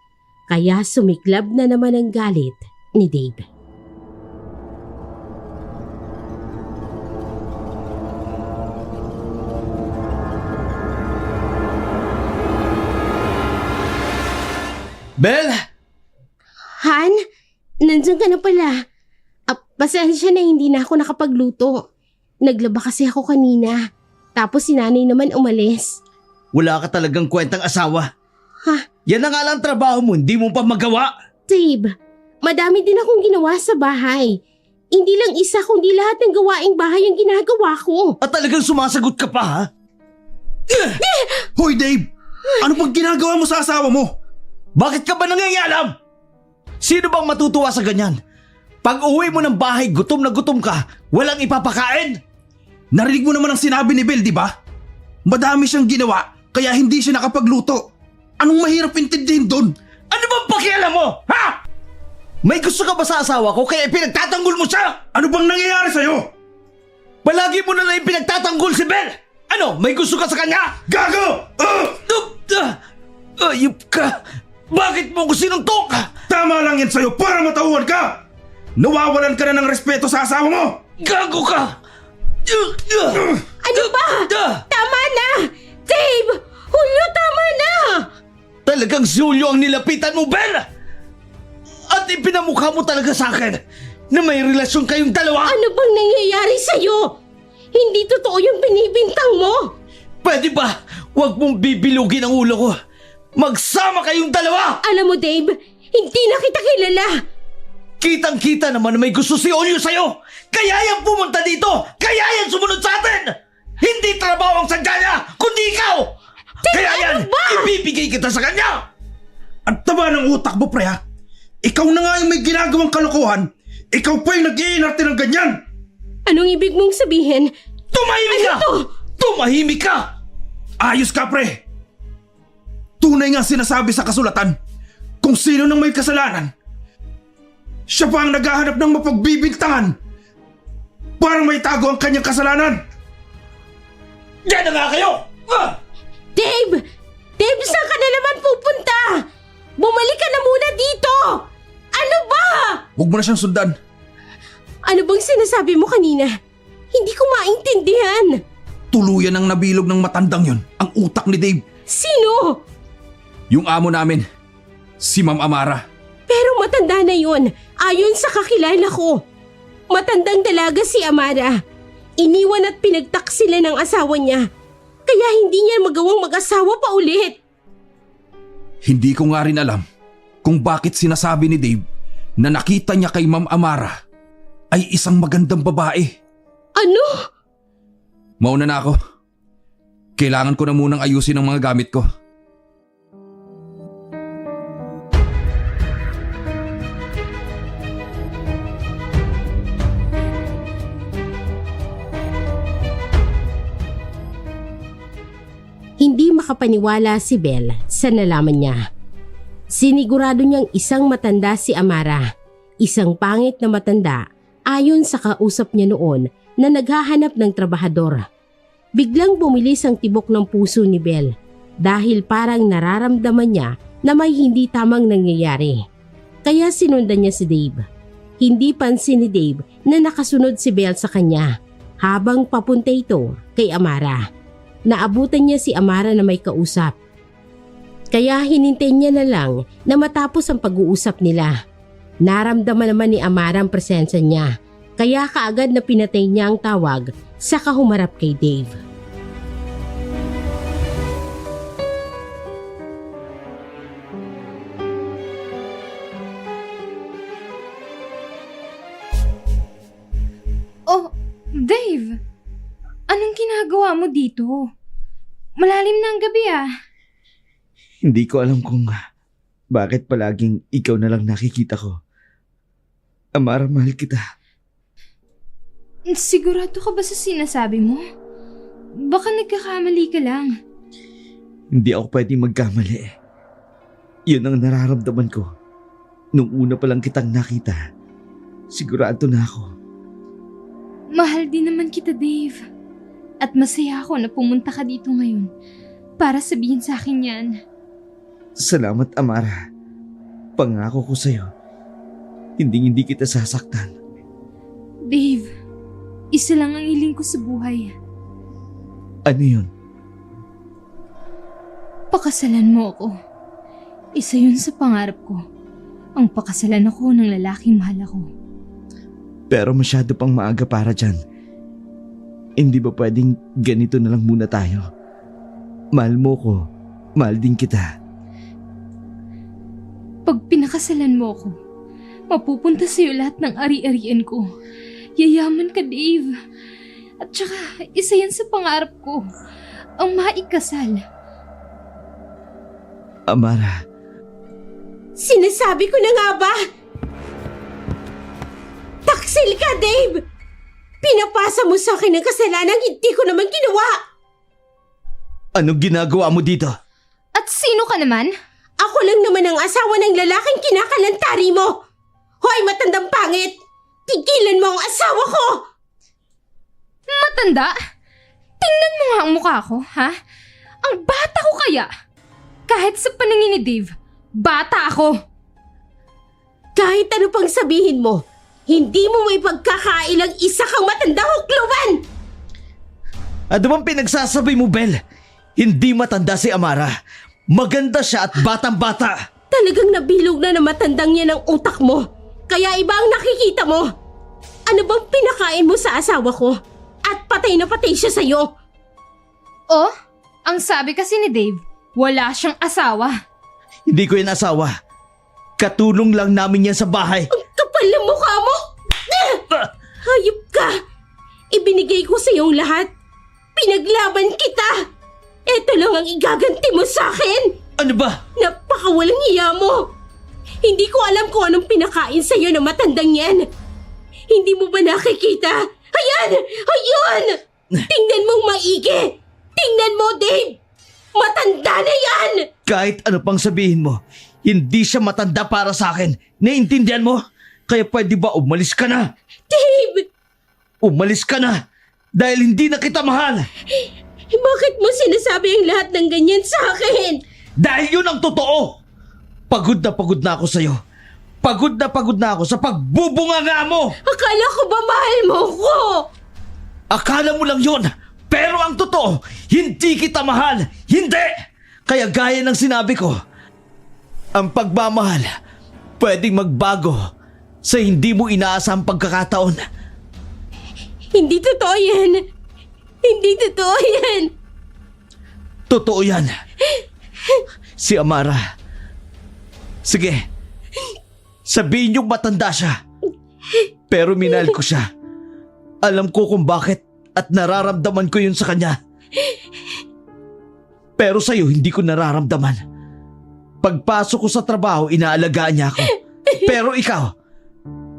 Kaya sumiklab na naman ang galit ni Dave. Bel! Han, nandiyan ka na pala. Pasensya na hindi na ako nakapagluto. Naglaba kasi ako kanina. Tapos si nanay naman umalis. Wala ka talagang kwentang asawa. Ha? Yan na nga lang trabaho mo, hindi mo pa magawa. Dave, madami din akong ginawa sa bahay. Hindi lang isa kundi lahat ng gawaing bahay ang ginagawa ko. At talagang sumasagot ka pa ha? Hoy Dave! Ano pang ginagawa mo sa asawa mo? Bakit ka ba nangingialam? Sino bang matutuwa sa ganyan? Pag uwi mo ng bahay, gutom na gutom ka, walang ipapakain? Narinig mo naman ang sinabi ni Bel, di ba? Madami siyang ginawa, kaya hindi siya nakapagluto. Anong mahirap intindihin doon? Ano bang pakialam mo? Ha? May gusto ka ba sa asawa ko kaya pinagtatanggol mo siya? Ano bang nangyayari sa'yo? Palagi mo na lang pinagtatanggol si Bel! Ano, may gusto ka sa kanya? Gago! Ayop ka! Bakit mo ko sinuntok? Tama lang yan sa'yo para matauhan ka! Nawawalan ka na ng respeto sa asawa mo! Gago ka! Ano ba? Tama na! Dave! Julio, tama na! Talagang si Julio ang nilapitan mo, Bel! At ipinamukha mo talaga sa akin na may relasyon kayong dalawa! Ano bang nangyayari sa'yo? Hindi totoo yung binibintang mo! Pwede ba? Huwag mong bibilugin ang ulo ko! Magsama kayong dalawa! Alam mo, Dave, hindi na kita kilala! Kitang-kita naman na may gusto si Julio sa'yo! Kaya yan pumunta dito! Kaya yan sumunod sa atin! Hindi trabaho ang sadya niya, kundi ikaw! Kaya yan, ibibigay kita sa kanya! Ang taba ng utak mo, pre, ha? Ikaw na nga yung may ginagawang kalokohan. Ikaw pa yung nag-iinarte ng ganyan! Anong ibig mong sabihin? Tumahimik ka! Tumahimik ka! Ayos ka, pre! Tunay nga sinasabi sa kasulatan, kung sino nang may kasalanan, siya pa ang naghahanap ng mapagbibintangan para may tago ang kanyang kasalanan. Diyan na nga kayo! Dave! Dave, saan ka na naman pupunta? Bumalik ka na muna dito! Ano ba? Huwag mo na siyang sundan. Ano bang sinasabi mo kanina? Hindi ko maintindihan. Tuluyan ang nabilog ng matandang yon, ang utak ni Dave. Sino? Yung amo namin, si Ma'am Amara. Pero matanda na yun, ayon sa kakilala ko. Matandang dalaga si Amara. Iniwan at pinagtaksila ng asawa niya. Kaya hindi niya magawang mag-asawa pa ulit. Hindi ko nga rin alam kung bakit sinasabi ni Dave na nakita niya kay Ma'am Amara ay isang magandang babae. Ano? Mauna na ako. Kailangan ko na munang ayusin ang mga gamit ko. Hindi makapaniwala si Bel sa nalaman niya. Sinigurado niyang isang matanda si Amara, isang pangit na matanda ayon sa kausap niya noon na naghahanap ng trabahador. Biglang bumilis ang tibok ng puso ni Bel dahil parang nararamdaman niya na may hindi tamang nangyayari. Kaya sinundan niya si Dave. Hindi pansin ni Dave na nakasunod si Bel sa kanya habang papunta ito kay Amara. Naabutan niya si Amara na may kausap. Kaya hinintay niya na lang na matapos ang pag-uusap nila. Naramdaman naman ni Amara ang presensya niya, kaya kaagad na pinatay niya ang tawag sa kahumarap kay Dave. Oh, Dave! Anong ginagawa mo dito? Malalim na ang gabi ah. Hindi ko alam kung bakit palaging ikaw na lang nakikita ko. Amara, mahal kita. Sigurado ka ba sa sinasabi mo? Baka nagkakamali ka lang. Hindi ako pwedeng magkamali. Yun ang nararamdaman ko. Nung una pa lang kitang nakita, sigurado na ako. Mahal din naman kita, Dave. At masaya ako na pumunta ka dito ngayon para sabihin sa akin yan. Salamat, Amara. Pangako ko sa'yo, hindi kita sasaktan. Dave, isa lang ang hiling ko sa buhay. Ano yun? Pakasalan mo ako. Isa yun sa pangarap ko. Ang pakasalan ako ng lalaking mahal ako. Pero masyado pang maaga para dyan. Hindi ba pwedeng ganito na lang muna tayo? Mahal mo ko, mahal din kita. Pag pinakasalan mo ako, mapupunta sa'yo lahat ng ari-arian ko. Yayaman ka, Dave. At saka, isa yan sa pangarap ko. Ang maikasal. Amara. Sinasabi ko na nga ba? Taksil ka, Dave! Pinapasa mo sa akin ang kasalanang hindi ko naman ginawa! Anong ginagawa mo dito? At sino ka naman? Ako lang naman ang asawa ng lalaking kinakalantari mo! Hoy, matandang pangit! Tigilan mo ang asawa ko! Matanda? Tingnan mo nga ang mukha ko, ha? Ang bata ko kaya? Kahit sa paningin ni Dave, bata ako. Kahit ano pang sabihin mo, hindi mo may pagkakailang isa kang matanda hukluban! Ano bang pinagsasabi mo, Bel? Hindi matanda si Amara. Maganda siya at batang-bata. Talagang nabilog na na matandang yan ang utak mo. Kaya iba ang nakikita mo. Ano bang pinakain mo sa asawa ko? At patay na patay siya sa'yo. Oh, ang sabi kasi ni Dave, wala siyang asawa. Hindi ko yan asawa. Katulong lang namin yan sa bahay. Ang kapal ng mukha mo! Hayop ka! Ibinigay ko sa iyong lahat. Pinaglaban kita! Ito lang ang igaganti mo sa akin! Ano ba? Napakawalang hiya mo! Hindi ko alam kung anong pinakain sa iyo ng matandang yan. Hindi mo ba nakikita? Ayan! Ayun! Tingnan mong maigi! Tingnan mo, Dave! Matanda na yan! Kahit ano pang sabihin mo, hindi siya matanda para sa akin. Naiintindihan mo? Kaya pwede ba umalis ka na? Dave! Umalis ka na! Dahil hindi na kita mahal! Bakit mo sinasabi ang lahat ng ganyan sa akin? Dahil yun ang totoo! Pagod na ako sa'yo. Pagod na ako sa pagbubunganga mo! Akala ko ba mahal mo ko? Akala mo lang yun! Pero ang totoo, hindi kita mahal! Hindi! Kaya gaya ng sinabi ko, ang pagmamahal pwedeng magbago sa hindi mo inaasang pagkakataon. Hindi totoo yan. Hindi totoo yan. Totoo yan. Si Amara. Sige. Sabihin niyong matanda siya. Pero minahal ko siya. Alam ko kung bakit at nararamdaman ko yun sa kanya. Pero sa'yo hindi ko nararamdaman. Pagpasok ko sa trabaho, inaalagaan niya ako. Pero ikaw,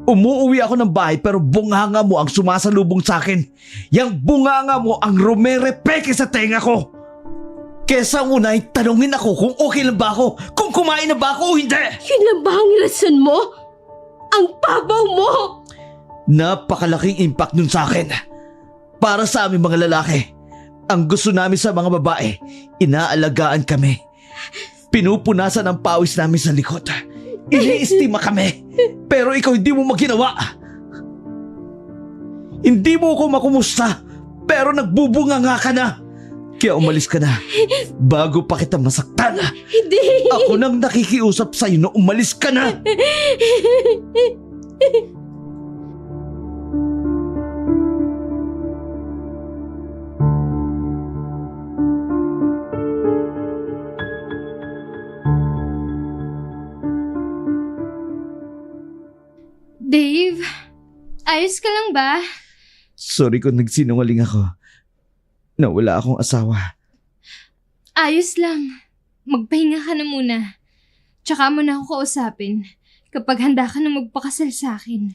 umuuwi ako ng bahay pero bunganga mo ang sumasalubong sa akin. Yang bunganga mo ang rumerepeke sa tenga ko. Kesa unay, tanungin ako kung okay lang ba ako, kung kumain na ba ako o hindi. Yun lang ba ang rason mo? Ang babaw mo! Napakalaking impact nun sa akin. Para sa aming mga lalaki, ang gusto namin sa mga babae, inaalagaan kami. Pinupunasan ang pawis namin sa likod. Iniistima kami. Pero ikaw hindi mo maginawa. Hindi mo ako makumusta, pero nagbubunganga ka na. Kaya umalis ka na bago pa kita masaktan. Hindi! Ako nang nakikiusap sa'yo na umalis ka na. Dave, ayos ka lang ba? Sorry kung nagsinungaling ako. Na wala akong asawa. Ayos lang. Magpahinga ka na muna. Tsaka mo na ako kausapin kapag handa ka na magpakasal sa akin.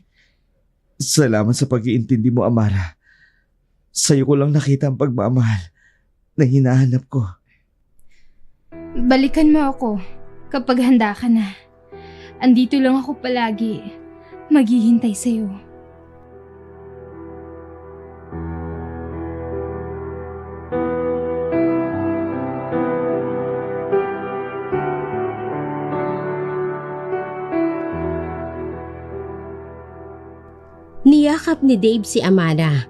Salamat sa pag-iintindi mo, Amara. Sa'yo ko lang nakita ang pagmamahal na hinahanap ko. Balikan mo ako kapag handa ka na. Andito lang ako palagi. Maghihintay sa'yo. Niyakap ni Dave si Amara,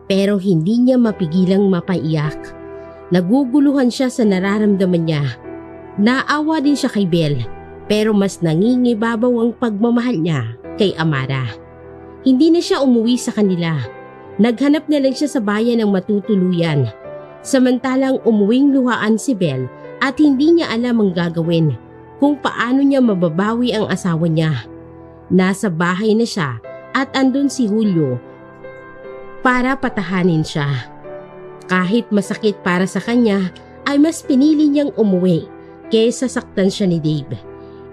pero hindi niya mapigilang mapaiyak. Naguguluhan siya sa nararamdaman niya. Naawa din siya kay Bel, pero mas nangingibabaw ang pagmamahal niya kay Amara. Hindi na siya umuwi sa kanila. Naghanap na lang siya sa bayan ng matutuluyan. Samantalang umuwing luhaan si Bel at hindi niya alam ang gagawin kung paano niya mababawi ang asawa niya. Nasa bahay na siya at andun si Julio para patahanin siya. Kahit masakit para sa kanya, ay mas pinili niyang umuwi kaysa saktan siya ni Dave.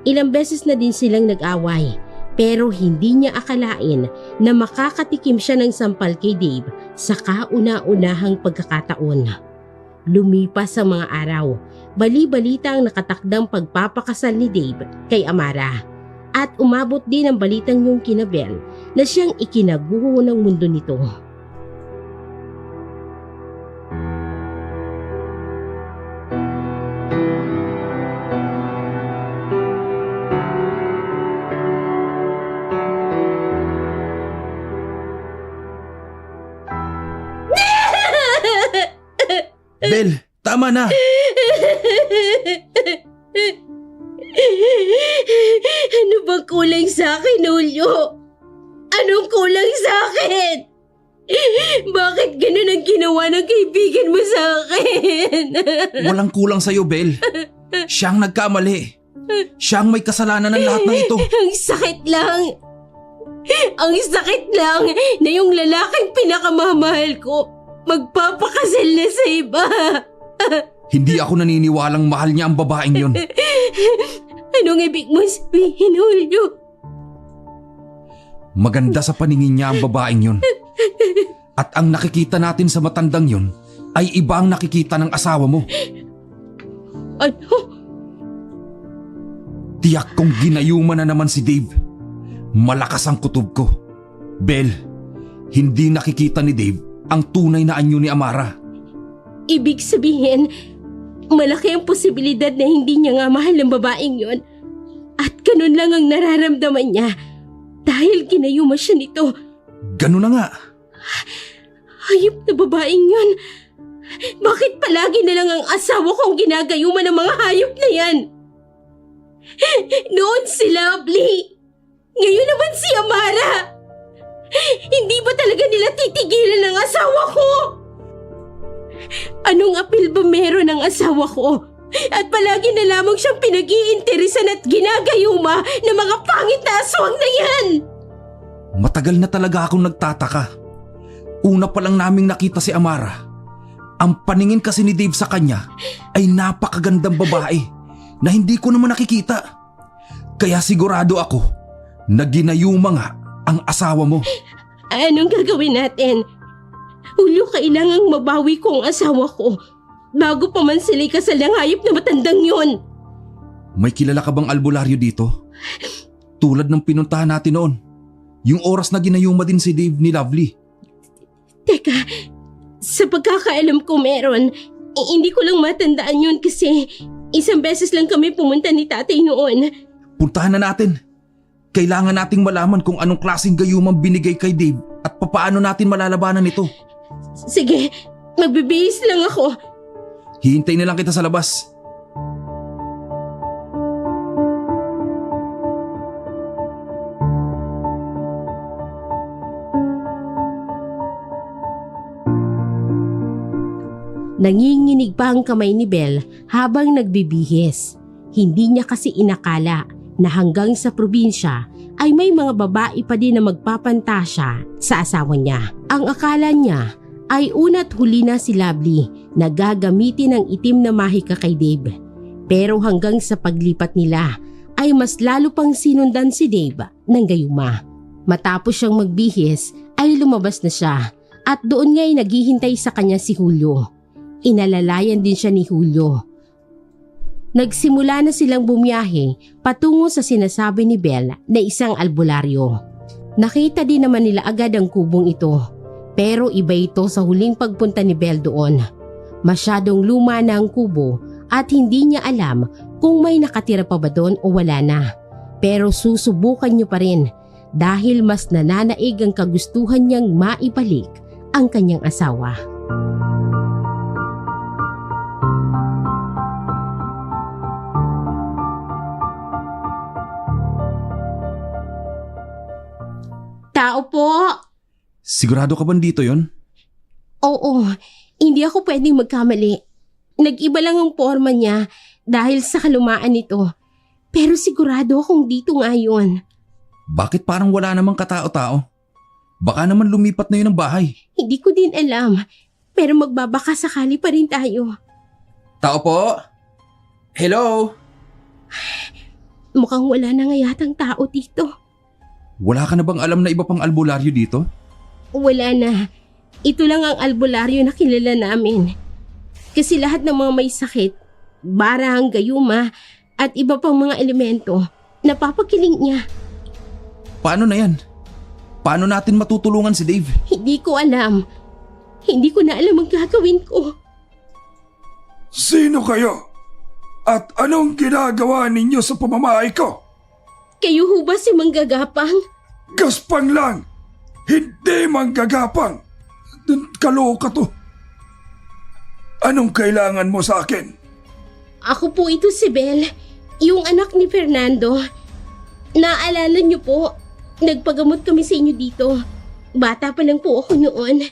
Ilang beses na din silang nag-away, pero hindi niya akalain na makakatikim siya ng sampal kay Dave sa kauna-unahang pagkakataon. Lumipas ang mga araw, bali-balita ang nakatakdang pagpapakasal ni Dave kay Amara. At umabot din ang balitang yung kina Bel na siyang ikinaguho ng mundo nito. Tama na! Ano bang kulang sa akin, Julio? Anong kulang sa akin? Bakit ganun ang ginawa ng kaibigan mo sa akin? Walang kulang sa'yo, Bel. Siyang nagkamali. Siyang may kasalanan ng lahat ng ito. Ang sakit lang. Ang sakit lang na yung lalaking pinakamamahal ko magpapakasal na sa iba. Hindi ako naniniwalang mahal niya ang babaeng yon. Anong ibig mo sabihin, Julio? Maganda sa paningin niya ang babaeng yon. At ang nakikita natin sa matandang yon ay iba ang nakikita ng asawa mo. Ano? Tiyak kong ginayuman na naman si Dave. Malakas ang kutob ko. Bel, hindi nakikita ni Dave ang tunay na anyo ni Amara. Ibig sabihin, malaki ang posibilidad na hindi niya nga mahal ang babaeng yon. At ganun lang ang nararamdaman niya dahil ginayuma siya nito. Ganun na nga. Hayop na babaeng yun. Bakit palagi na lang ang asawa kong ginagayuma ng mga hayop na yan? Noon si Lovely. Ngayon naman si Amara. Hindi ba talaga nila titigilan ang asawa ko? Anong apil ba meron ng asawa ko? At palagi na lamang siyang pinag-iinteresan at ginagayuma ng mga pangit na aswang na yan. Matagal na talaga akong nagtataka. Una pa lang naming nakita si Amara. Ang paningin kasi ni Dave sa kanya ay napakagandang babae na hindi ko naman nakikita. Kaya sigurado ako na ginayuma nga ang asawa mo. Anong gagawin natin? Julio, kailangang mabawi ko ang asawa ko bago pa man sila'y kasal ng hayop na matandang yon. May kilala ka bang albularyo dito? Tulad ng pinuntahan natin noon. Yung oras na ginayuma din si Dave ni Lovely. Teka, sa pagkakaalam ko meron. Hindi ko lang matandaan yun kasi isang beses lang kami pumunta ni tatay noon. Puntahan na natin. Kailangan nating malaman kung anong klaseng gayumang binigay kay Dave at papaano natin malalabanan ito. Sige, magbibihis lang ako. Hihintay na lang kita sa labas. Nanginginig pa ang kamay ni Bel habang nagbibihis. Hindi niya kasi inakala na hanggang sa probinsya ay may mga babae pa din na magpapantasya sa asawa niya. Ang akala niya ay una't huli na si Lovely na gagamitin ang itim na mahika kay Dave. Pero hanggang sa paglipat nila ay mas lalo pang sinundan si Dave ng gayuma. Matapos siyang magbihis ay lumabas na siya at doon nga'y naghihintay sa kanya si Julio. Inalalayan din siya ni Julio. Nagsimula na silang bumiyahe patungo sa sinasabi ni Bel na isang albularyo. Nakita din naman nila agad ang kubong ito, pero iba ito sa huling pagpunta ni Bel doon. Masyadong luma na ang kubo at hindi niya alam kung may nakatira pa ba doon o wala na. Pero susubukan niyo pa rin dahil mas nananaig ang kagustuhan niyang maibalik ang kanyang asawa. Tao po! Sigurado ka ba dito yon? Oo, hindi ako pwedeng magkamali. Nag-iba lang ang forma niya dahil sa kalumaan nito. Pero sigurado akong dito nga yun. Bakit parang wala namang katao-tao? Baka naman lumipat na yun ang bahay. Hindi ko din alam, pero magbabaka sakali pa rin tayo. Tao po? Hello? Mukhang wala na nga yatang tao dito. Wala ka na bang alam na iba pang albularyo dito? Wala na. Ito lang ang albularyo na kilala namin. Kasi lahat ng mga may sakit, barang, gayuma, at iba pang mga elemento, napapakiling niya. Paano na yan? Paano natin matutulungan si Dave? Hindi ko alam. Hindi ko na alam ang gagawin ko. Sino kayo? At anong ginagawa ninyo sa pamamahay ko? Kayo ho ba si Manggagapang? Gaspang lang! Hindi manggagapang! Kaloka to! Anong kailangan mo sa akin? Ako po ito si Bel, yung anak ni Fernando. Naaalala niyo po, nagpagamot kami sa inyo dito. Bata pa lang po ako noon.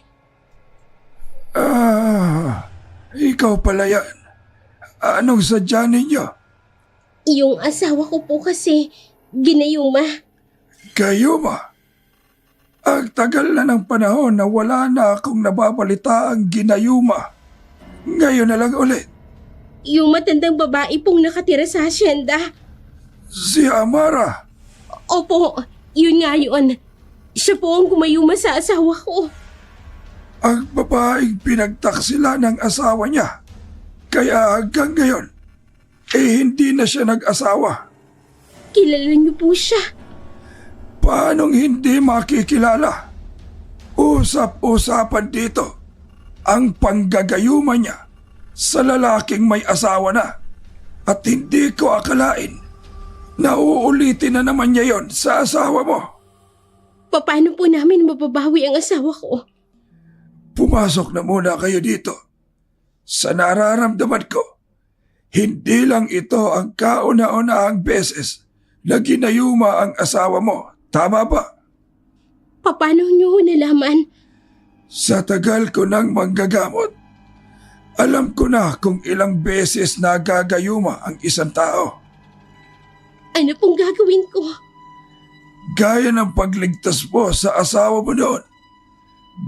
Ikaw pala yan. Anong sadya ninyo? Yung asawa ko po kasi, ginayuma. Gayuma. Ang tagal na ng panahon na wala na akong nababalita ang ginayuma. Ngayon na lang ulit. Yung matandang babae pong nakatira sa hasyenda. Si Amara. Opo, yun nga yun. Siya po ang gumayuma sa asawa ko. Ang babaeng pinagtaksila ng asawa niya. Kaya hanggang ngayon, hindi na siya nag-asawa. Kilala niyo po siya. Paanong hindi makikilala? Usap-usapan dito ang panggagayuma niya sa lalaking may asawa na. At hindi ko akalain na uulitin na naman niya yon sa asawa mo. Paano po namin mababawi ang asawa ko? Pumasok na muna kayo dito. Sa nararamdaman ko, hindi lang ito ang kauna-unahang beses na ginayuma ang asawa mo. Tama ba? Paano niyo nalaman? Sa tagal ko nang manggagamot, alam ko na kung ilang beses nagagayuma ang isang tao. Ano pong gagawin ko? Gaya ng pagligtas mo sa asawa mo noon,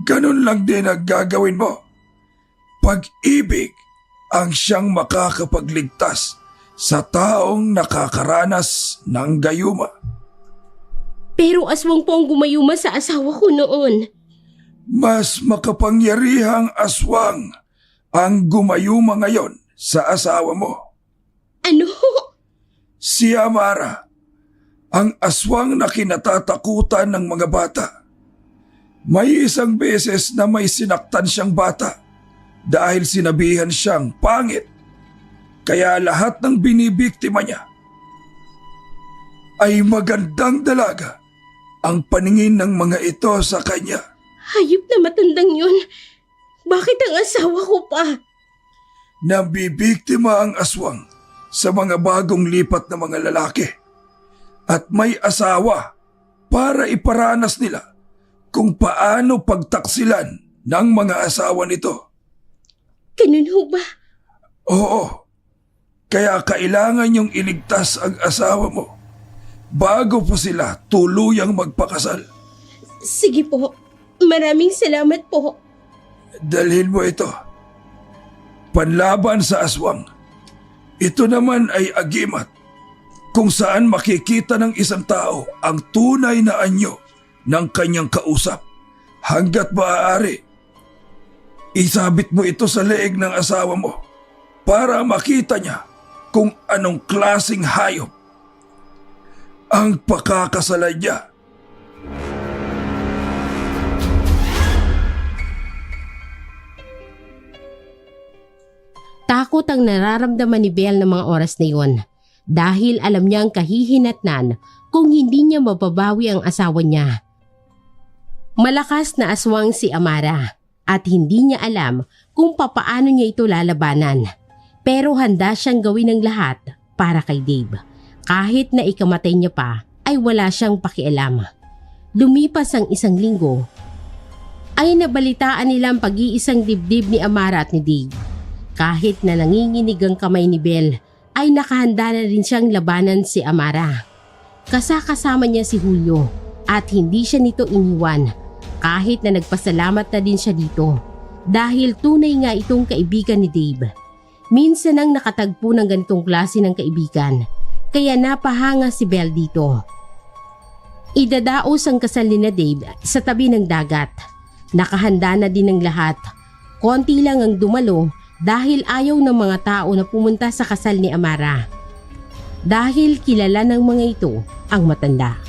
ganun lang din ang gagawin mo. Pag-ibig ang siyang makakapagligtas sa taong nakakaranas ng gayuma. Pero aswang po ang gumayuma sa asawa ko noon. Mas makapangyarihang aswang ang gumayuma ngayon sa asawa mo. Ano? Si Amara, ang aswang na kinatatakutan ng mga bata. May isang beses na may sinaktan siyang bata dahil sinabihan siyang pangit. Kaya lahat ng binibiktima niya ay magandang dalaga ang paningin ng mga ito sa kanya. Hayop na matandang yun. Bakit ang asawa ko pa? Nabibiktima ang aswang sa mga bagong lipat na mga lalaki at may asawa para iparanas nila kung paano pagtaksilan ng mga asawa nito. Ganun ho ba? Oo, kaya kailangan niyong iligtas ang asawa mo bago pa sila tuluyang magpakasal. Sige po. Maraming salamat po. Dalhin mo ito. Panlaban sa aswang. Ito naman ay agimat kung saan makikita ng isang tao ang tunay na anyo ng kanyang kausap. Hanggat maaari, isabit mo ito sa leeg ng asawa mo para makita niya kung anong klaseng hayop ang pakakasalan niya. Takot ang nararamdaman ni Belle ng mga oras na yun dahil alam niya ang kahihinatnan kung hindi niya mababawi ang asawa niya. Malakas na aswang si Amara at hindi niya alam kung papaano niya ito lalabanan. Pero handa siyang gawin ang lahat para kay Dave. Kahit na ikamatay niya pa ay wala siyang pakialam. Lumipas ang 1 linggo ay nabalitaan nila ang pag-iisang dibdib ni Amara at ni Dave. Kahit na nanginginig ang kamay ni Belle, ay nakahanda na rin siyang labanan si Amara. Kasama niya si Julio at hindi siya nito iniwan kahit na nagpasalamat na din siya dito dahil tunay nga itong kaibigan ni Dave. Minsan ang nakatagpo ng ganitong klase ng kaibigan kaya napahanga si Belle dito. Idadaos ang kasal ni na Dave sa tabi ng dagat. Nakahanda na din ang lahat. Konti lang ang dumalo dahil ayaw ng mga tao na pumunta sa kasal ni Amara. Dahil kilala ng mga ito ang matanda.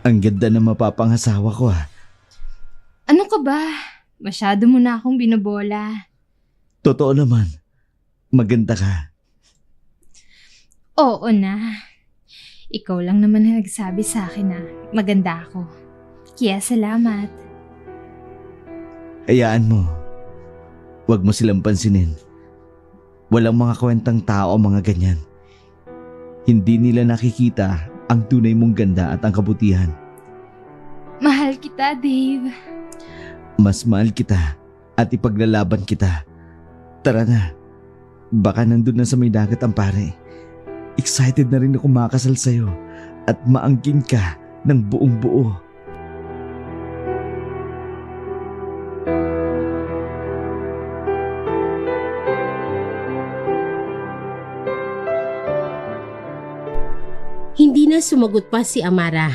Ang ganda na mapapangasawa ko ha. Ano ka ba? Masyado mo na akong binobola. Totoo naman. Maganda ka. Oo na. Ikaw lang naman na nagsabi sa akin na maganda ako. Kaya salamat. Hayaan mo. Huwag mo silang pansinin. Walang mga kwentang tao ang mga ganyan. Hindi nila nakikita ang tunay mong ganda at ang kabutihan. Mahal kita, Dave. Mas mahal kita at ipaglalaban kita. Tara na. Baka nandun na sa may dagat ang pare. Excited na rin ako makasal sa'yo at maangkin ka ng buong buo. Hindi na sumagot pa si Amara.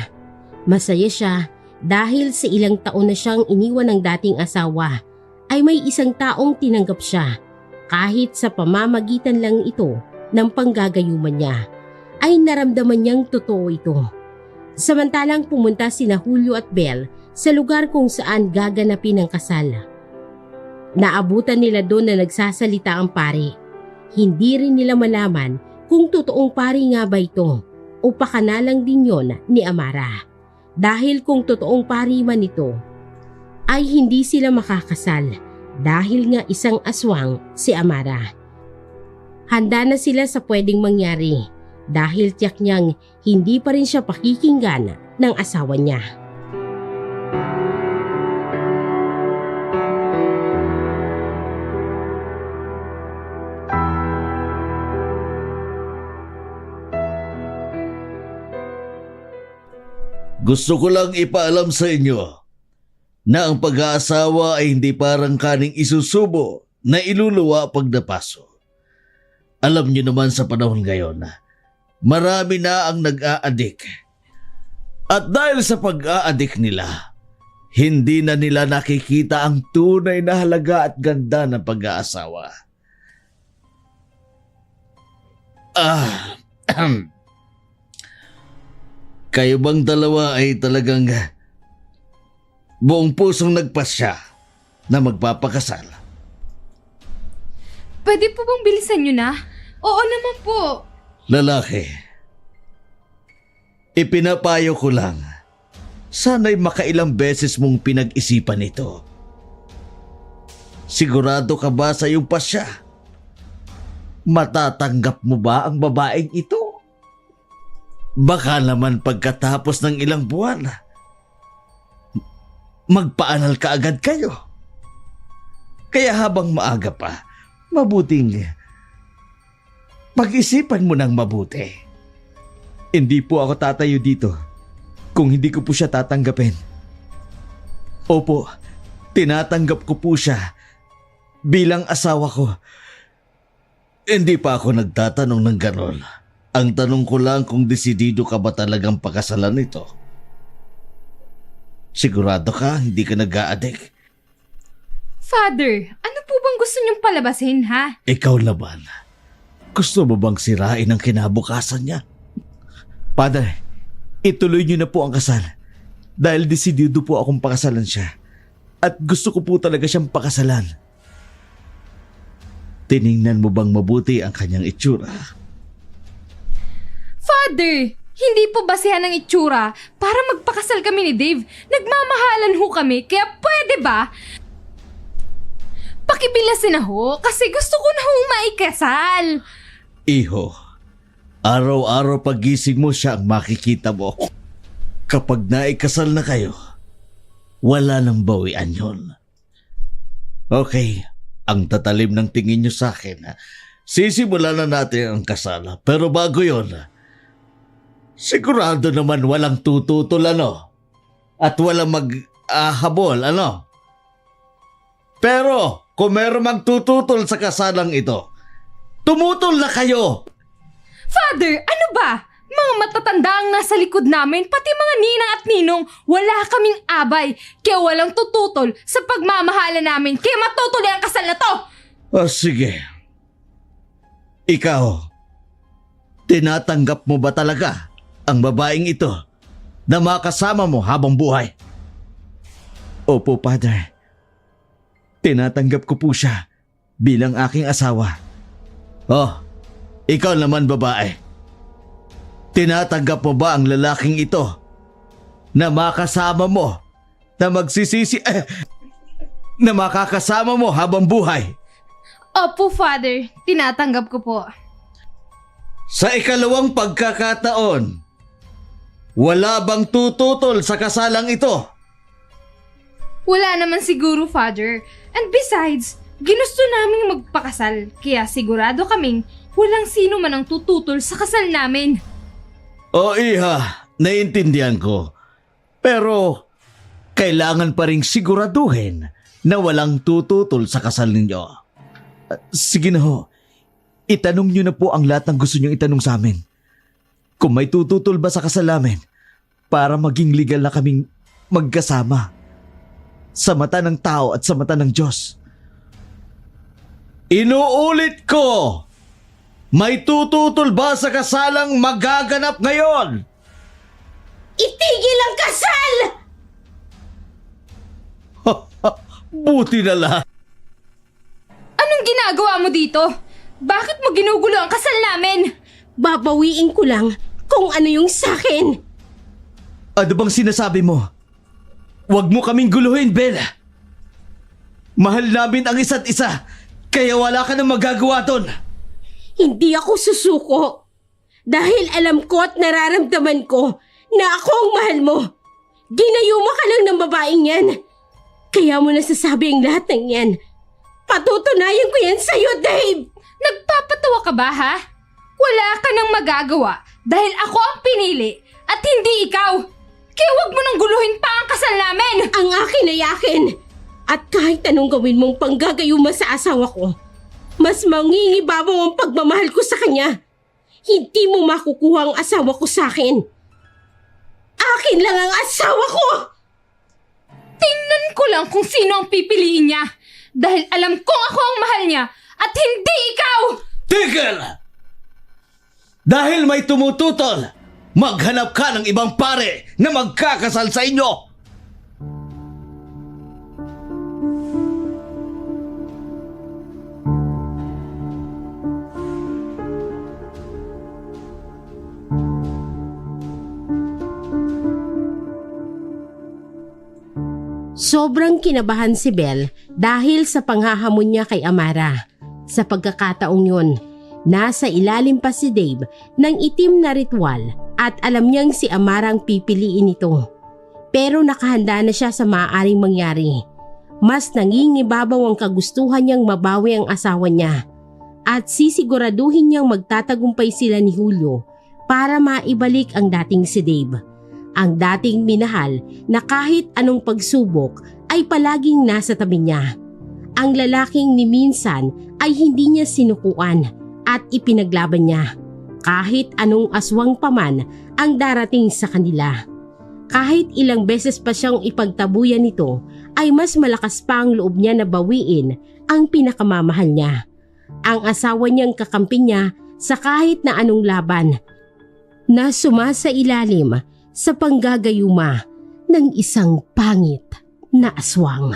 Masaya siya dahil sa ilang taon na siyang iniwan ng dating asawa ay may isang taong tinanggap siya kahit sa pamamagitan lang ito ng panggagayuman niya ay naramdaman niyang totoo ito. Samantalang pumunta sina Julio at Belle sa lugar kung saan gaganapin ang kasal. Naabutan nila doon na nagsasalita ang pare. Hindi rin nila malaman kung totoong pare nga ba ito o pakanalang din yon ni Amara. Dahil kung totoong pari man ito, ay hindi sila makakasal dahil nga isang aswang si Amara. Handa na sila sa pwedeng mangyari dahil tiyak niyang hindi pa rin siya pakikinggan ng asawa niya. Gusto ko lang ipaalam sa inyo na ang pag-aasawa ay hindi parang kaning isusubo na iluluwa pag napaso. Alam niyo naman sa panahon ngayon, marami na ang nag-aadik. At dahil sa pag-aadik nila, hindi na nila nakikita ang tunay na halaga at ganda ng pag-aasawa. Kayo bang dalawa ay talagang buong pusong nagpasya na magpapakasal? Pwede po bang bilisan nyo na? Oo naman po. Lalaki, ipinapayo ko lang, sana'y makailang beses mong pinag-isipan ito. Sigurado ka ba sa iyong pasya? Matatanggap mo ba ang babaeng ito? Baka naman pagkatapos ng ilang buwan, magpaanal ka agad kayo. Kaya habang maaga pa, mabuting pag-isipan mo ng mabuti. Hindi po ako tatayo dito kung hindi ko po siya tatanggapin. Opo, tinatanggap ko po siya bilang asawa ko. Hindi pa ako nagtatanong ng ganon. Ang tanong ko lang kung desidido ka ba talagang pakasalan nito. Sigurado ka hindi ka nag-aadik? Father, ano po bang gusto niyong palabasin, ha? Ikaw naman, gusto mo bang sirain ang kinabukasan niya? Padre, ituloy niyo na po ang kasal dahil desidido po akong pakasalan siya at gusto ko po talaga siyang pakasalan. Tiningnan mo bang mabuti ang kanyang itsura? Father, hindi po basehan ng itsura para magpakasal kami ni Dave. Nagmamahalan ho kami, kaya pwede ba? Pakibilasin na ho, kasi gusto ko na ho maikasal. Iho, araw-araw pagising mo siya ang makikita mo. Kapag naikasal na kayo, wala nang bawian yun. Okay, ang tatalim ng tingin niyo sa akin, sisimulan na natin ang kasal. Pero bago yon, sigurado naman walang tututol ano? At walang mag-habol ano? Pero kung meron magtututol sa kasalang ito, tumutol na kayo! Father, ano ba? Mga matatanda ang nasa likod namin, pati mga ninang at ninong, wala kaming abay. Kaya walang tututol sa pagmamahala namin, kaya matutuloy ang kasal na to! Sige. Ikaw, tinatanggap mo ba talaga ang babaeng ito na makasama mo habang buhay? Opo, Padre. Tinatanggap ko po siya bilang aking asawa. Oh, ikaw naman babae. Tinatanggap mo ba ang lalaking ito na makasama mo na na makakasama mo habang buhay? Opo, Father. Tinatanggap ko po. Sa ikalawang pagkakataon, wala bang tututol sa kasalang ito? Wala naman siguro, Father. And besides, ginusto naming magpakasal. Kaya sigurado kaming walang sino man ang tututol sa kasal namin. O iha, naiintindihan ko. Pero kailangan pa rin siguraduhin na walang tututol sa kasal ninyo. Sige na ho, itanong nyo na po ang lahat ng gusto nyo itanong sa amin. Kung may tututol ba sa kasal namin para maging legal na kaming magkasama sa mata ng tao at sa mata ng Diyos. Inuulit ko, may tututol ba sa kasalang magaganap ngayon? Itigil ang kasal! Buti na lang. Anong ginagawa mo dito? Bakit mo ginugulo ang kasal namin? Babawiin ko lang kung ano yung sakin. Ano bang sinasabi mo? Huwag mo kaming guluhin, Bella. Mahal namin ang isa't isa, kaya wala ka nang magagawa doon. Hindi ako susuko. Dahil alam ko at nararamdaman ko na ako ang mahal mo. Ginayuma ka lang ng babaeng yan. Kaya mo nasasabi ang lahat ng yan. Patutunayan ko yan sa'yo, Dave! Nagpapatawa ka ba, ha? Wala ka nang magagawa dahil ako ang pinili at hindi ikaw. Kaya wag mo nang guluhin pa ang kasal namin. Ang akin ay akin. At kahit anong gawin mong panggagayuma sa asawa ko, mas mangingibabaw ang pagmamahal ko sa kanya. Hindi mo makukuha ang asawa ko sa akin. Akin lang ang asawa ko! Tingnan ko lang kung sino ang pipiliin niya. Dahil alam kong ako ang mahal niya at hindi ikaw! Tigil! Dahil may tumututol, maghanap ka ng ibang pare na magkakasal sa inyo! Sobrang kinabahan si Belle dahil sa panghahamon niya kay Amara. Sa pagkakataong yun, nasa ilalim pa si Dave ng itim na ritual at alam niyang si Amara ang pipiliin ito. Pero nakahanda na siya sa maaaring mangyari. Mas nangingibabaw ang kagustuhan niyang mabawi ang asawa niya at sisiguraduhin niyang magtatagumpay sila ni Julio para maibalik ang dating si Dave. Ang dating minahal na kahit anong pagsubok ay palaging nasa tabi niya. Ang lalaking ni minsan ay hindi niya sinukuan at ipinaglaban niya. Kahit anong aswang paman ang darating sa kanila. Kahit ilang beses pa siyang ipagtabuyan nito ay mas malakas pa ang loob niya na bawiin ang pinakamamahal niya. Ang asawa niyang kakampi niya sa kahit na anong laban na sumasailalim sa panggagayuma ng isang pangit na aswang.